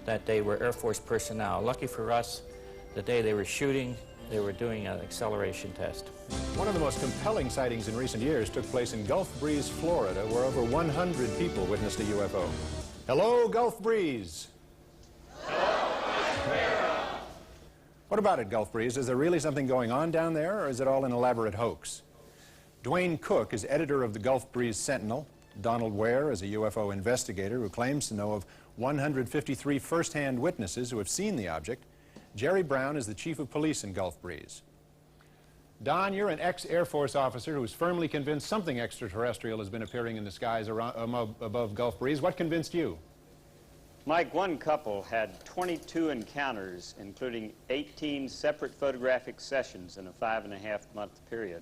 that day were Air Force personnel. Lucky for us, the day they were shooting, they were doing an acceleration test. One of the most compelling sightings in recent years took place in Gulf Breeze, Florida, where over 100 people witnessed a UFO. Hello, Gulf Breeze. What about it, Gulf Breeze? Is there really something going on down there, or is it all an elaborate hoax? Dwayne Cook is editor of the Gulf Breeze Sentinel. Donald Ware is a UFO investigator who claims to know of 153 first-hand witnesses who have seen the object. Jerry Brown is the chief of police in Gulf Breeze. Don, you're an ex-Air Force officer who's firmly convinced something extraterrestrial has been appearing in the skies above Gulf Breeze. What convinced you? Mike, one couple had 22 encounters, including 18 separate photographic sessions in a 5.5-month period.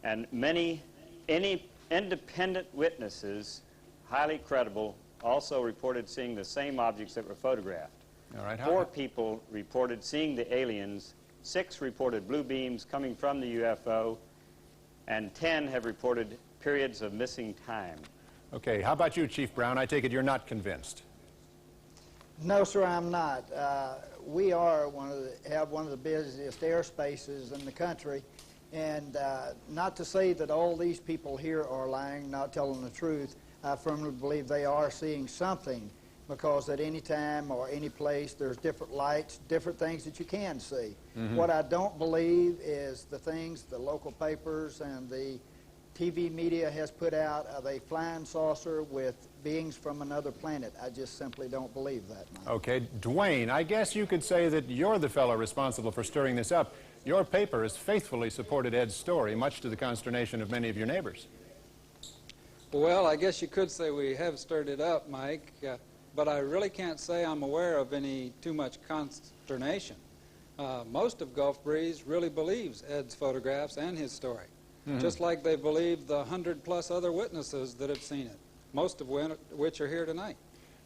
And many independent witnesses, highly credible, also reported seeing the same objects that were photographed. All right, 4 people reported seeing the aliens, 6 reported blue beams coming from the UFO, and 10 have reported periods of missing time. Okay, how about you, Chief Brown? I take it you're not convinced. No, sir, I'm not. We have one of the busiest airspaces in the country, and not to say that all these people here are lying, not telling the truth. I firmly believe they are seeing something, because at any time or any place there's different lights, different things that you can see. What I don't believe is the things the local papers and the TV media has put out of a flying saucer with beings from another planet. I just simply don't believe that, Mike. Okay, Dwayne, I guess you could say that you're the fellow responsible for stirring this up. Your paper has faithfully supported Ed's story, much to the consternation of many of your neighbors. Well, I guess you could say we have stirred it up, Mike, but I really can't say I'm aware of any too much consternation. Most of Gulf Breeze really believes Ed's photographs and his story, just like they believe the 100+ other witnesses that have seen it, most of which are here tonight.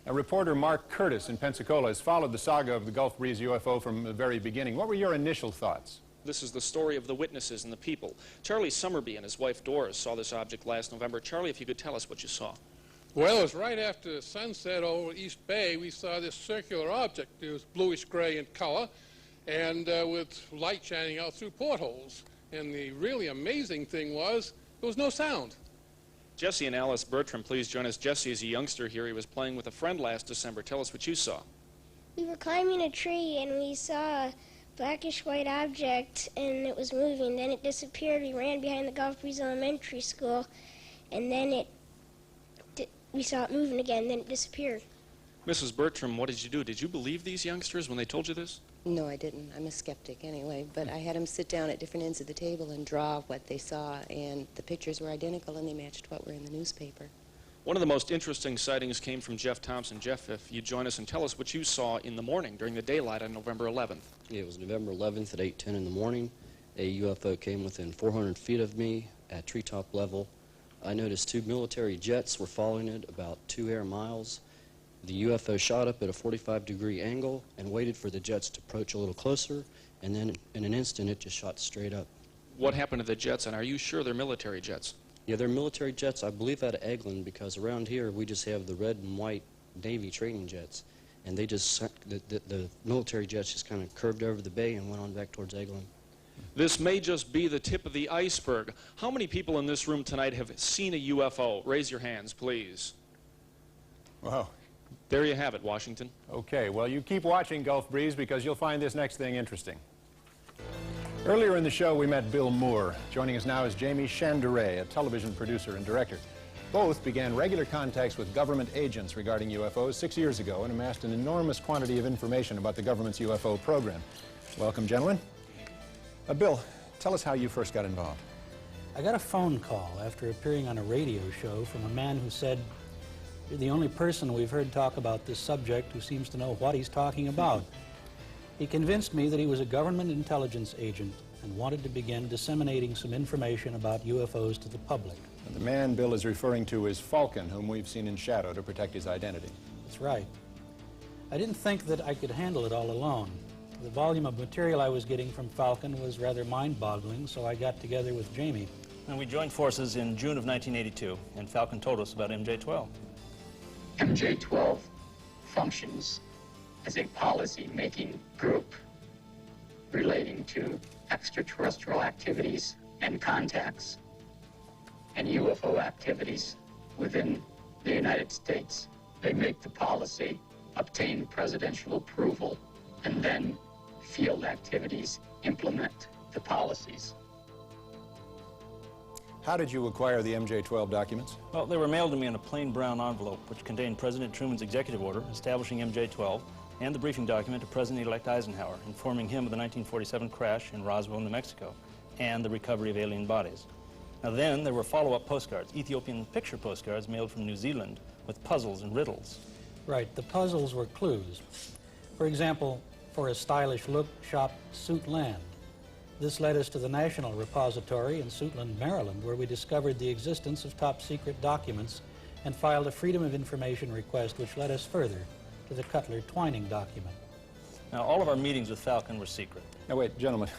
Now, reporter Mark Curtis in Pensacola has followed the saga of the Gulf Breeze UFO from the very beginning. What were your initial thoughts? This is the story of the witnesses and the people. Charlie Summerby and his wife Doris saw this object last November. Charlie, if you could tell us what you saw. Well, it was right after sunset over East Bay. We saw this circular object. It was bluish-gray in color and with light shining out through portholes. And the really amazing thing was there was no sound. Jesse and Alice Bertram, please join us. Jesse is a youngster here. He was playing with a friend last December. Tell us what you saw. We were climbing a tree and we saw a blackish white object and it was moving. Then it disappeared. We ran behind the Gulf Breeze Elementary School and then we saw it moving again. Then it disappeared. Mrs. Bertram, what did you do? Did you believe these youngsters when they told you this? No, I didn't. I'm a skeptic anyway, but I had them sit down at different ends of the table and draw what they saw, and the pictures were identical and they matched what were in the newspaper. One of the most interesting sightings came from Jeff Thompson. Jeff, if you join us and tell us what you saw in the morning during the daylight on November 11th. Yeah, it was November 11th at 8:10 in the morning. A UFO came within 400 feet of me at treetop level. I noticed 2 military jets were following it about 2 air miles. The UFO shot up at a 45-degree angle and waited for the jets to approach a little closer, and then in an instant it just shot straight up. What happened to the jets, and are you sure they're military jets? Yeah, they're military jets, I believe out of Eglin, because around here we just have the red and white Navy training jets, and they just, the military jets just kind of curved over the bay and went on back towards Eglin. This may just be the tip of the iceberg. How many people in this room tonight have seen a UFO? Raise your hands, please. Wow. There you have it, Washington. Okay, well, you keep watching Gulf Breeze because you'll find this next thing interesting. Earlier in the show, we met Bill Moore. Joining us now is Jamie Chandere, a television producer and director. Both began regular contacts with government agents regarding UFOs 6 years ago and amassed an enormous quantity of information about the government's UFO program. Welcome, gentlemen. Bill, tell us how you first got involved. I got a phone call after appearing on a radio show from a man who said, "You're the only person we've heard talk about this subject who seems to know what he's talking about." He convinced me that he was a government intelligence agent and wanted to begin disseminating some information about UFOs to the public. The man Bill is referring to is Falcon, whom we've seen in shadow to protect his identity. That's right. I didn't think that I could handle it all alone. The volume of material I was getting from Falcon was rather mind-boggling, so I got together with Jamie. And we joined forces in June of 1982, and Falcon told us about MJ-12. MJ-12 functions as a policy-making group relating to extraterrestrial activities and contacts and UFO activities within the United States. They make the policy, obtain presidential approval, and then field activities implement the policies. How did you acquire the MJ-12 documents? Well, they were mailed to me in a plain brown envelope, which contained President Truman's executive order establishing MJ-12 and the briefing document to President-elect Eisenhower, informing him of the 1947 crash in Roswell, New Mexico, and the recovery of alien bodies. Now then, there were follow-up postcards, Ethiopian picture postcards mailed from New Zealand with puzzles and riddles. Right, the puzzles were clues. For example, for a stylish look, shop Suitland. This led us to the National Repository in Suitland, Maryland, where we discovered the existence of top-secret documents and filed a Freedom of Information request, which led us further to the Cutler-Twining document. Now, all of our meetings with Falcon were secret. Now, wait, gentlemen.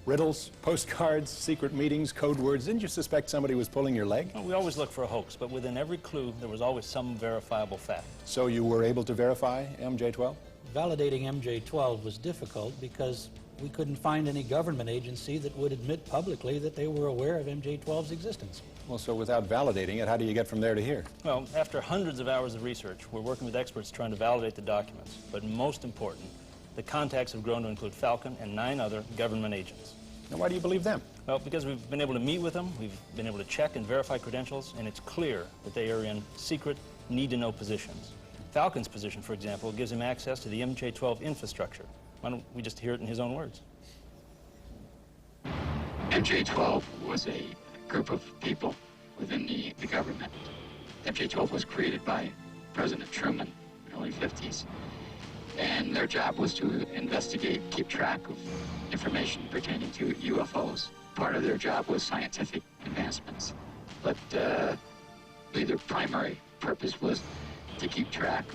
Riddles, postcards, secret meetings, code words. Didn't you suspect somebody was pulling your leg? Well, we always look for a hoax, but within every clue, there was always some verifiable fact. So you were able to verify MJ-12? Validating MJ-12 was difficult because we couldn't find any government agency that would admit publicly that they were aware of MJ-12's existence. Well, so without validating it, how do you get from there to here? Well, after hundreds of hours of research, we're working with experts trying to validate the documents. But most important, the contacts have grown to include Falcon and 9 other government agents. Now, why do you believe them? Well, because we've been able to meet with them, we've been able to check and verify credentials, and it's clear that they are in secret, need-to-know positions. Falcon's position, for example, gives him access to the MJ-12 infrastructure. Why don't we just hear it in his own words? MJ-12 was a group of people within the government. MJ-12 was created by President Truman in the early 50s. And their job was to investigate, keep track of information pertaining to UFOs. Part of their job was scientific advancements. But their primary purpose was to keep track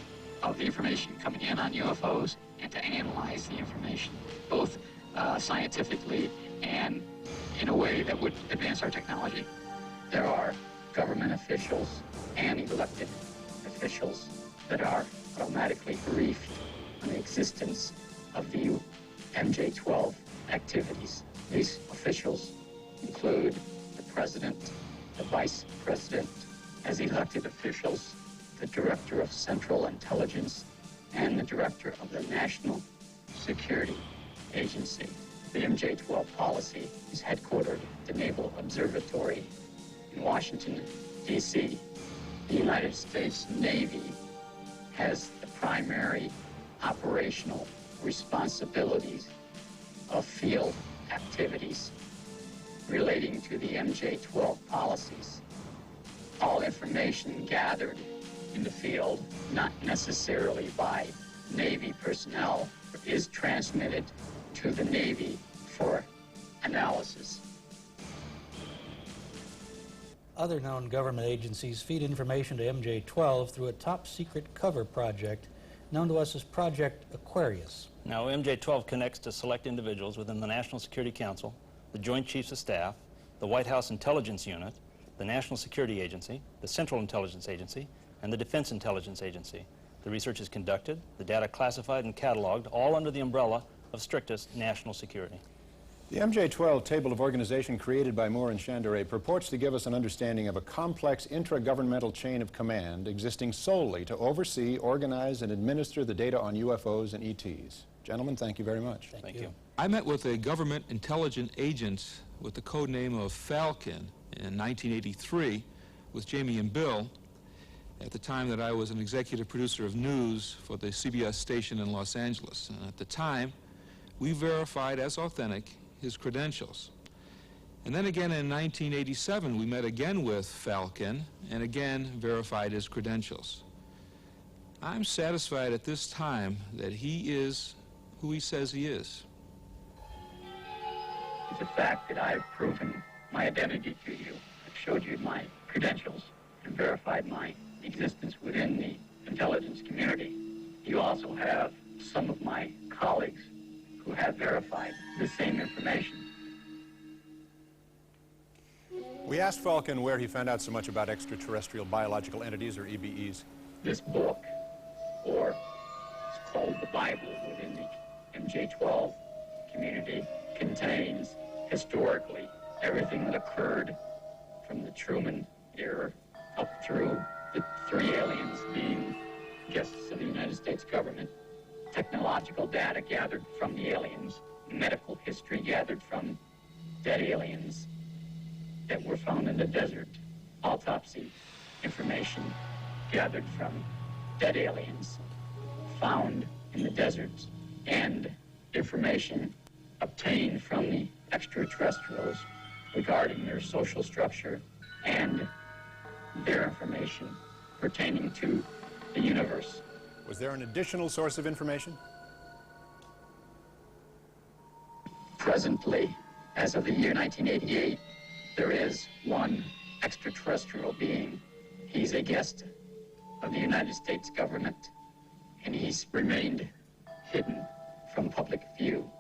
of the information coming in on UFOs and to analyze the information, both scientifically and in a way that would advance our technology. There are government officials and elected officials that are automatically briefed on the existence of the MJ-12 activities. These officials include the president, the vice president, as elected officials, the director of Central Intelligence, and the director of the National Security Agency. The MJ-12 policy is headquartered at the Naval Observatory in Washington, D.C. The United States Navy has the primary operational responsibilities of field activities relating to the MJ-12 policies. All information gathered in the field, not necessarily by Navy personnel, is transmitted to the Navy for analysis. Other known government agencies feed information to MJ-12 through a top-secret cover project known to us as Project Aquarius. Now, MJ-12 connects to select individuals within the National Security Council, the Joint Chiefs of Staff, the White House Intelligence Unit, the National Security Agency, the Central Intelligence Agency, and the Defense Intelligence Agency. The research is conducted, the data classified and cataloged, all under the umbrella of strictest national security. The MJ-12 table of organization created by Moore and Chanderet purports to give us an understanding of a complex intragovernmental chain of command existing solely to oversee, organize, and administer the data on UFOs and ETs. Gentlemen, thank you very much. Thank you. I met with a government intelligence agent with the code name of Falcon in 1983 with Jamie and Bill at the time that I was an executive producer of news for the CBS station in Los Angeles. And at the time, we verified as authentic his credentials. And then again in 1987, we met again with Falcon and again verified his credentials. I'm satisfied at this time that he is who he says he is. It's a fact that I've proven my identity to you. I've showed you my credentials and verified my existence within the intelligence community. You also have some of my colleagues who have verified the same information. We asked Falcon where he found out so much about extraterrestrial biological entities, or EBEs. This book, or it's called the Bible within the MJ-12 community, contains historically everything that occurred from the Truman era up through the 3 aliens being guests of the United States government, technological data gathered from the aliens, medical history gathered from dead aliens that were found in the desert, autopsy information gathered from dead aliens found in the deserts, and information obtained from the extraterrestrials regarding their social structure and their information pertaining to the universe. Was there an additional source of information? Presently, as of the year 1988, there is one extraterrestrial being. He's a guest of the United States government, and he's remained hidden from public view.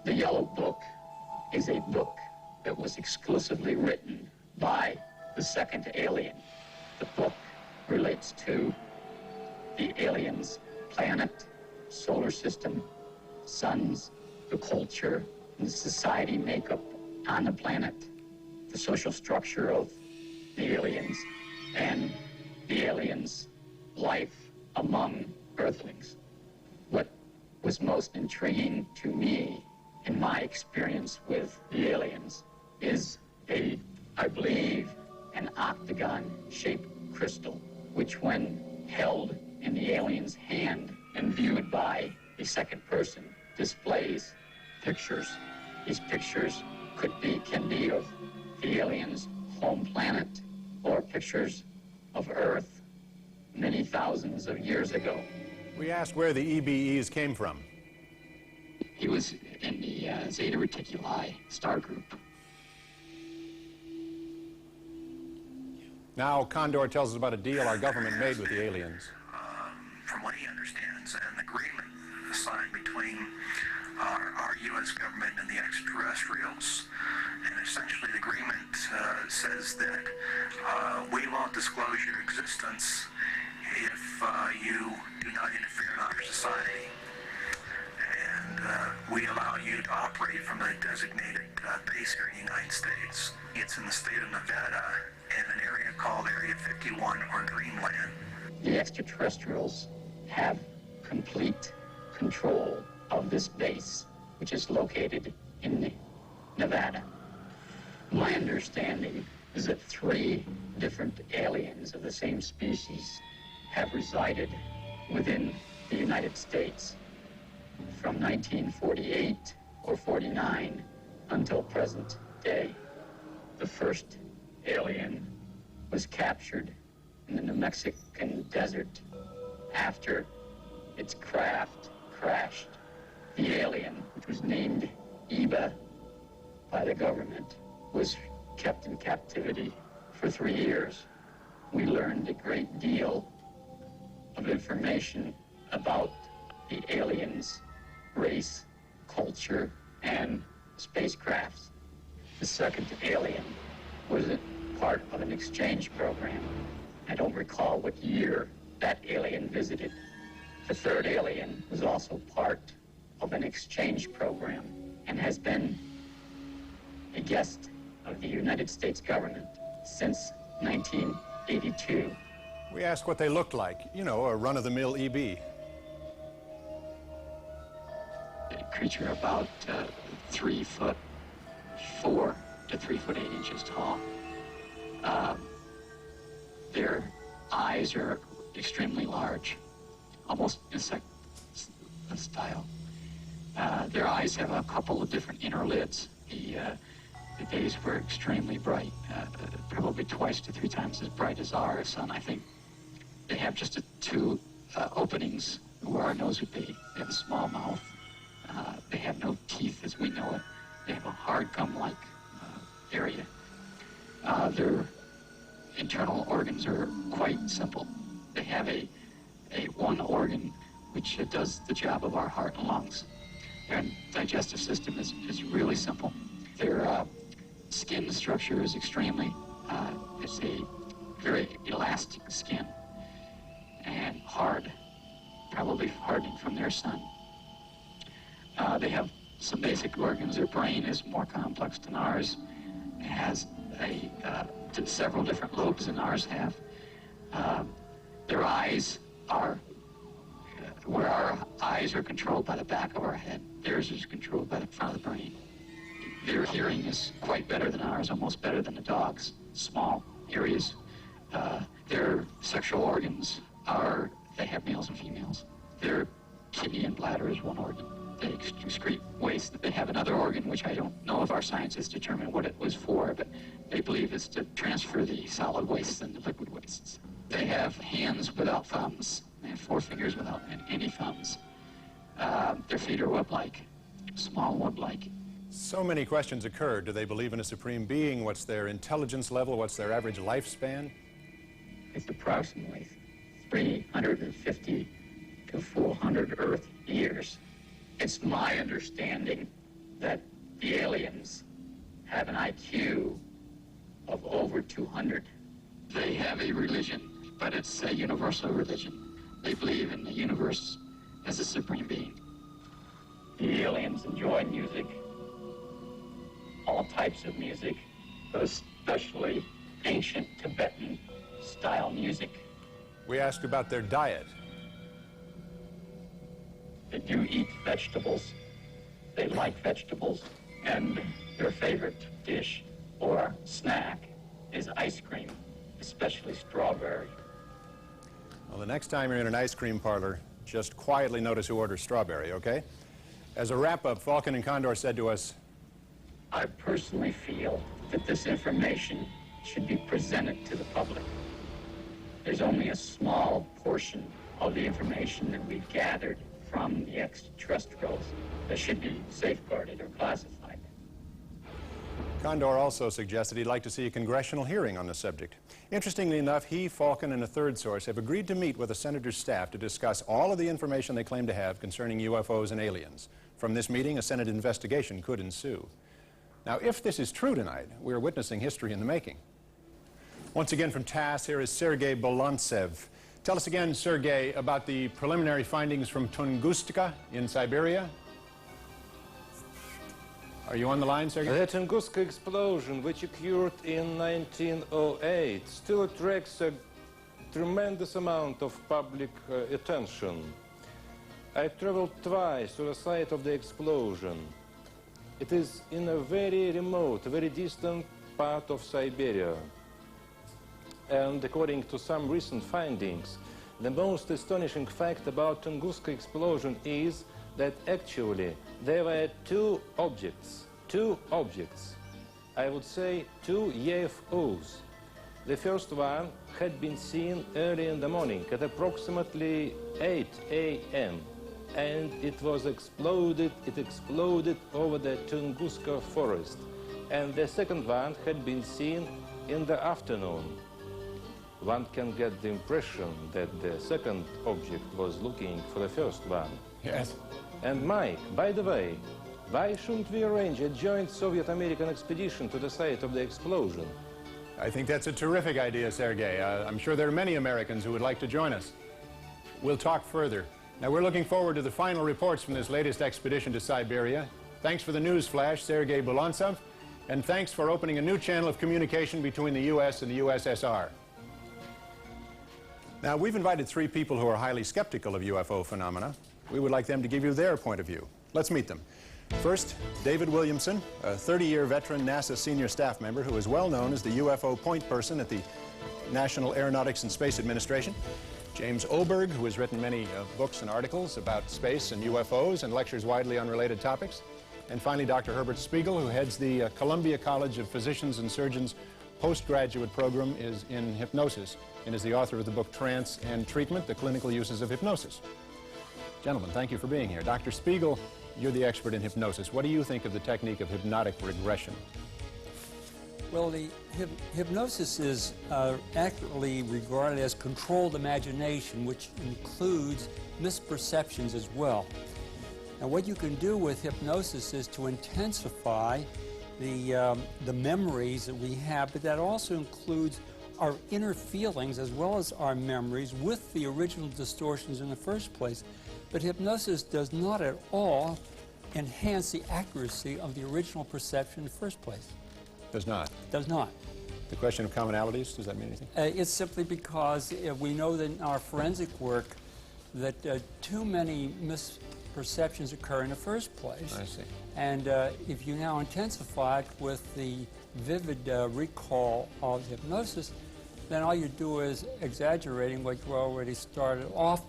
The Yellow Book is a book that was exclusively written by the second alien. The book relates to the aliens' planet, solar system, suns, the culture, and the society makeup on the planet, the social structure of the aliens, and the aliens' life among Earthlings. What was most intriguing to me in my experience with the aliens is I believe, an octagon-shaped crystal, which when held in the alien's hand and viewed by a second person, displays pictures. These pictures can be of the alien's home planet or pictures of Earth many thousands of years ago. We asked where the EBEs came from. He was in the Zeta Reticuli star group. Now Condor tells us about a deal our government made with the aliens. From what he understands, an agreement signed between our U.S. government and the extraterrestrials. And essentially the agreement says that we won't disclose your existence if you do not interfere in our society. And we allow you to operate from a designated base here in the United States. It's in the state of Nevada in an area called Area 51 or Greenland. The extraterrestrials have complete control of this base, which is located in Nevada. My understanding is that 3 different aliens of the same species have resided within the United States from 1948 or 49 until present day. The first alien was captured in the New Mexican desert after its craft crashed. The alien, which was named Eba by the government, was kept in captivity for 3 years. We learned a great deal of information about the aliens' race, culture, and spacecrafts. The second alien was a part of an exchange program. I don't recall what year that alien visited. The third alien was also part of an exchange program and has been a guest of the United States government since 1982. We asked what they looked like, you know, a run-of-the-mill EB. A creature about 3'4" to 3'8" inches tall. Their eyes are extremely large, almost insect style. Their eyes have a couple of different inner lids. The days were extremely bright, probably 2 to 3 times as bright as our sun. I think they have just 2 openings where our nose would be. They have a small mouth. They have no teeth as we know it. They have a hard gum-like area. Their internal organs are quite simple. They have a one organ which does the job of our heart and lungs. Their digestive system is really simple. Their skin structure is extremely, it's a very elastic skin and hard, probably hardened from their sun. They have some basic organs. Their brain is more complex than ours. It has several different lobes than ours have. Their eyes are, where our eyes are controlled by the back of our head, theirs is controlled by the front of the brain. Their hearing is quite better than ours, almost better than the dog's, small areas. Their sexual organs are, they have males and females. Their kidney and bladder is one organ. They excrete waste. They have another organ, which I don't know if our scientists determined what it was for, but they believe it's to transfer the solid wastes and the liquid wastes. They have hands without thumbs. They have 4 fingers without any thumbs. Their feet are web-like, small web-like. So many questions occurred. Do they believe in a supreme being? What's their intelligence level? What's their average lifespan? It's approximately 350 to 400 Earth years. It's my understanding that the aliens have an IQ of over 200. They have a religion, but it's a universal religion. They believe in the universe as a supreme being. the aliens enjoy music, all types of music, but especially ancient Tibetan style music. We asked about their diet. They do eat vegetables. They like vegetables, and their favorite dish or snack is ice cream, especially strawberry. Well, the next time you're in an ice cream parlor, just quietly notice who orders strawberry, okay? As a wrap-up, Falcon and Condor said to us, I personally feel that this information should be presented to the public. There's only a small portion of the information that we've gathered from the extraterrestrials that should be safeguarded or classified. Condor also suggested he'd like to see a congressional hearing on the subject. Interestingly enough, he, Falcon, and a third source have agreed to meet with the senator's staff to discuss all of the information they claim to have concerning UFOs and aliens. From this meeting, a Senate investigation could ensue. Now, if this is true tonight, we're witnessing history in the making. Once again from TASS, here is Sergei Bolantsev. Tell us again, Sergei, about the preliminary findings from Tunguska in Siberia. Are you on the line, Sergei? The Tunguska explosion, which occurred in 1908, still attracts a tremendous amount of public attention. I traveled twice to the site of the explosion. It is in a very remote, very distant part of Siberia. And according to some recent findings, the most astonishing fact about Tunguska explosion is that actually there were two objects, I would say two UFOs. The first one had been seen early in the morning at approximately 8 a.m. and it exploded over the Tunguska forest. And the second one had been seen in the afternoon. One can get the impression that the second object was looking for the first one. Yes. And Mike, by the way, why shouldn't we arrange a joint Soviet-American expedition to the site of the explosion? I think that's a terrific idea, Sergei. I'm sure there are many Americans who would like to join us. We'll talk further. Now, we're looking forward to the final reports from this latest expedition to Siberia. Thanks for the news flash, Sergei Bolantsev, and thanks for opening a new channel of communication between the U.S. and the USSR. Now, we've invited three people who are highly skeptical of UFO phenomena. We would like them to give you their point of view. Let's meet them. First, David Williamson, a 30-year veteran NASA senior staff member who is well known as the UFO point person at the National Aeronautics and Space Administration. James Oberg, who has written many books and articles about space and UFOs and lectures widely on related topics. And finally, Dr. Herbert Spiegel, who heads the Columbia College of Physicians and Surgeons postgraduate program is in hypnosis and is the author of the book Trance and Treatment, The Clinical Uses of Hypnosis. Gentlemen, thank you for being here. Dr. Spiegel, you're the expert in hypnosis. What do you think of the technique of hypnotic regression? Well, the hypnosis is accurately regarded as controlled imagination, which includes misperceptions as well. Now, what you can do with hypnosis is to intensify the memories that we have, but that also includes our inner feelings as well as our memories with the original distortions in the first place. But hypnosis does not at all enhance the accuracy of the original perception in the first place. Does not? Does not. The question of commonalities, does that mean anything? It's simply because we know that in our forensic work that too many misperceptions occur in the first place. I see. And if you now intensify it with the vivid recall of hypnosis, then all you do is exaggerating what you already started off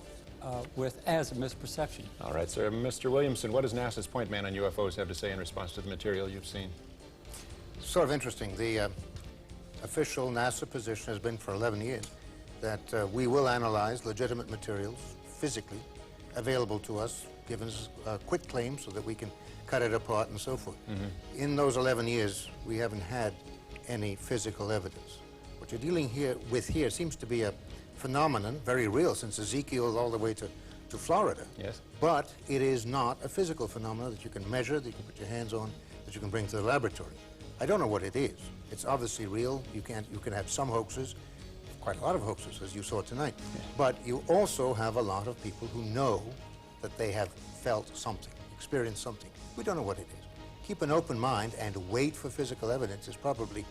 with as a misperception. All right, sir. Mr. Williamson, what does NASA's point man on UFOs have to say in response to the material you've seen? Sort of interesting. The official NASA position has been for 11 years that we will analyze legitimate materials physically available to us, given us quick claims so that we can cut it apart and so forth. Mm-hmm. In those 11 years, we haven't had any physical evidence. What you're dealing with here seems to be a phenomenon, very real, since Ezekiel all the way to Florida. Yes. But it is not a physical phenomenon that you can measure, that you can put your hands on, that you can bring to the laboratory. I don't know what it is. It's obviously real. You can have some hoaxes, quite a lot of hoaxes, as you saw tonight. Yeah. But you also have a lot of people who know that they have felt something, experienced something. We don't know what it is. Keep an open mind and wait for physical evidence is probably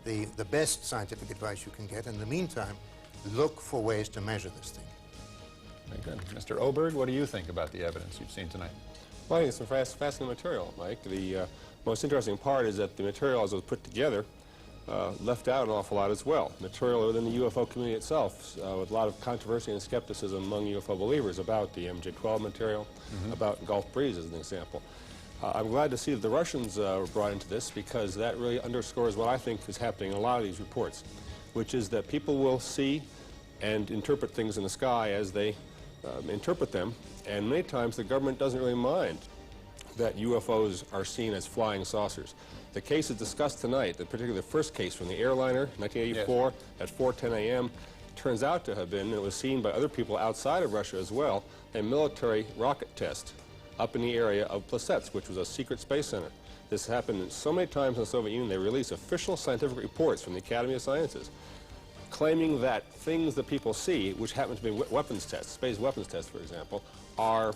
the best scientific advice you can get. In the meantime, look for ways to measure this thing. Very good. Mr. Oberg, what do you think about the evidence you've seen tonight? Well, I think it's some fascinating material, Mike. The most interesting part is that the material as it was put together left out an awful lot as well. Material within the UFO community itself, with a lot of controversy and skepticism among UFO believers about the MJ-12 material, about Gulf Breeze as an example. I'm glad to see that the Russians were brought into this, because that really underscores what I think is happening in a lot of these reports, which is that people will see and interpret things in the sky as they interpret them, and many times the government doesn't really mind that UFOs are seen as flying saucers. The cases discussed tonight, particularly the first case from the airliner, 1984, at 4:10 a.m., turns out to have been, and it was seen by other people outside of Russia as well, a military rocket test up in the area of Plesetsk, which was a secret space center. This happened so many times in the Soviet Union, they released official scientific reports from the Academy of Sciences claiming that things that people see, which happen to be weapons tests, space weapons tests, for example, are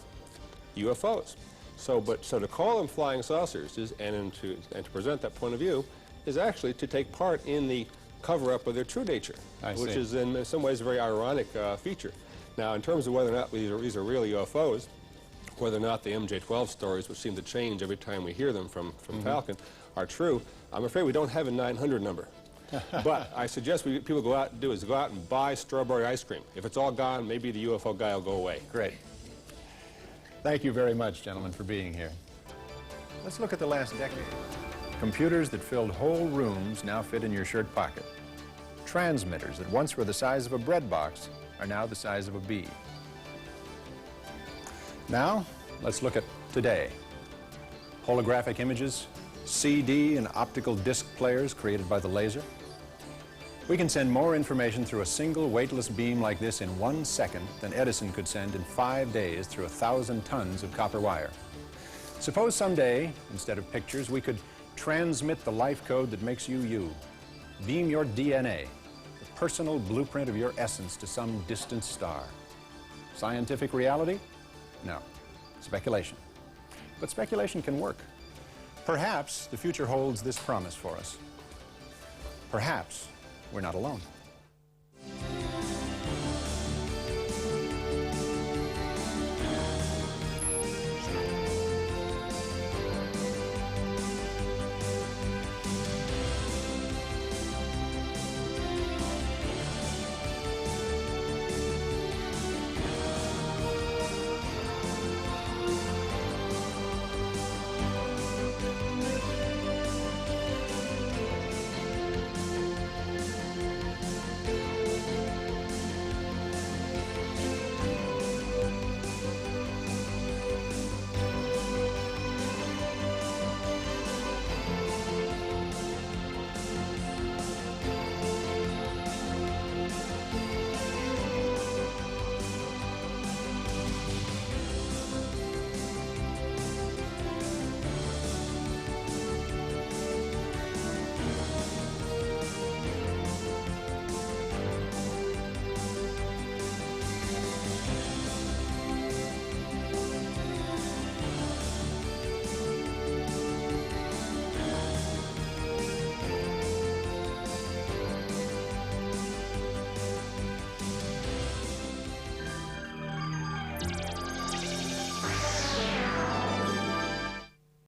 UFOs. So to call them flying saucers and to present that point of view is actually to take part in the cover-up of their true nature, which is in some ways a very ironic feature. Now, in terms of whether or not these are real UFOs, whether or not the MJ-12 stories, which seem to change every time we hear them from Falcon, are true, I'm afraid we don't have a 900 number. But I suggest people go out and buy strawberry ice cream. If it's all gone, maybe the UFO guy will go away. Great. Thank you very much, gentlemen, for being here. Let's look at the last decade. Computers that filled whole rooms now fit in your shirt pocket. Transmitters that once were the size of a bread box are now the size of a bee. Now, let's look at today. Holographic images, CD and optical disc players created by the laser. We can send more information through a single weightless beam like this in 1 second than Edison could send in 5 days through 1,000 tons of copper wire. Suppose someday, instead of pictures, we could transmit the life code that makes you you. Beam your DNA, the personal blueprint of your essence, to some distant star. Scientific reality? No. Speculation. But speculation can work. Perhaps the future holds this promise for us. Perhaps we're not alone.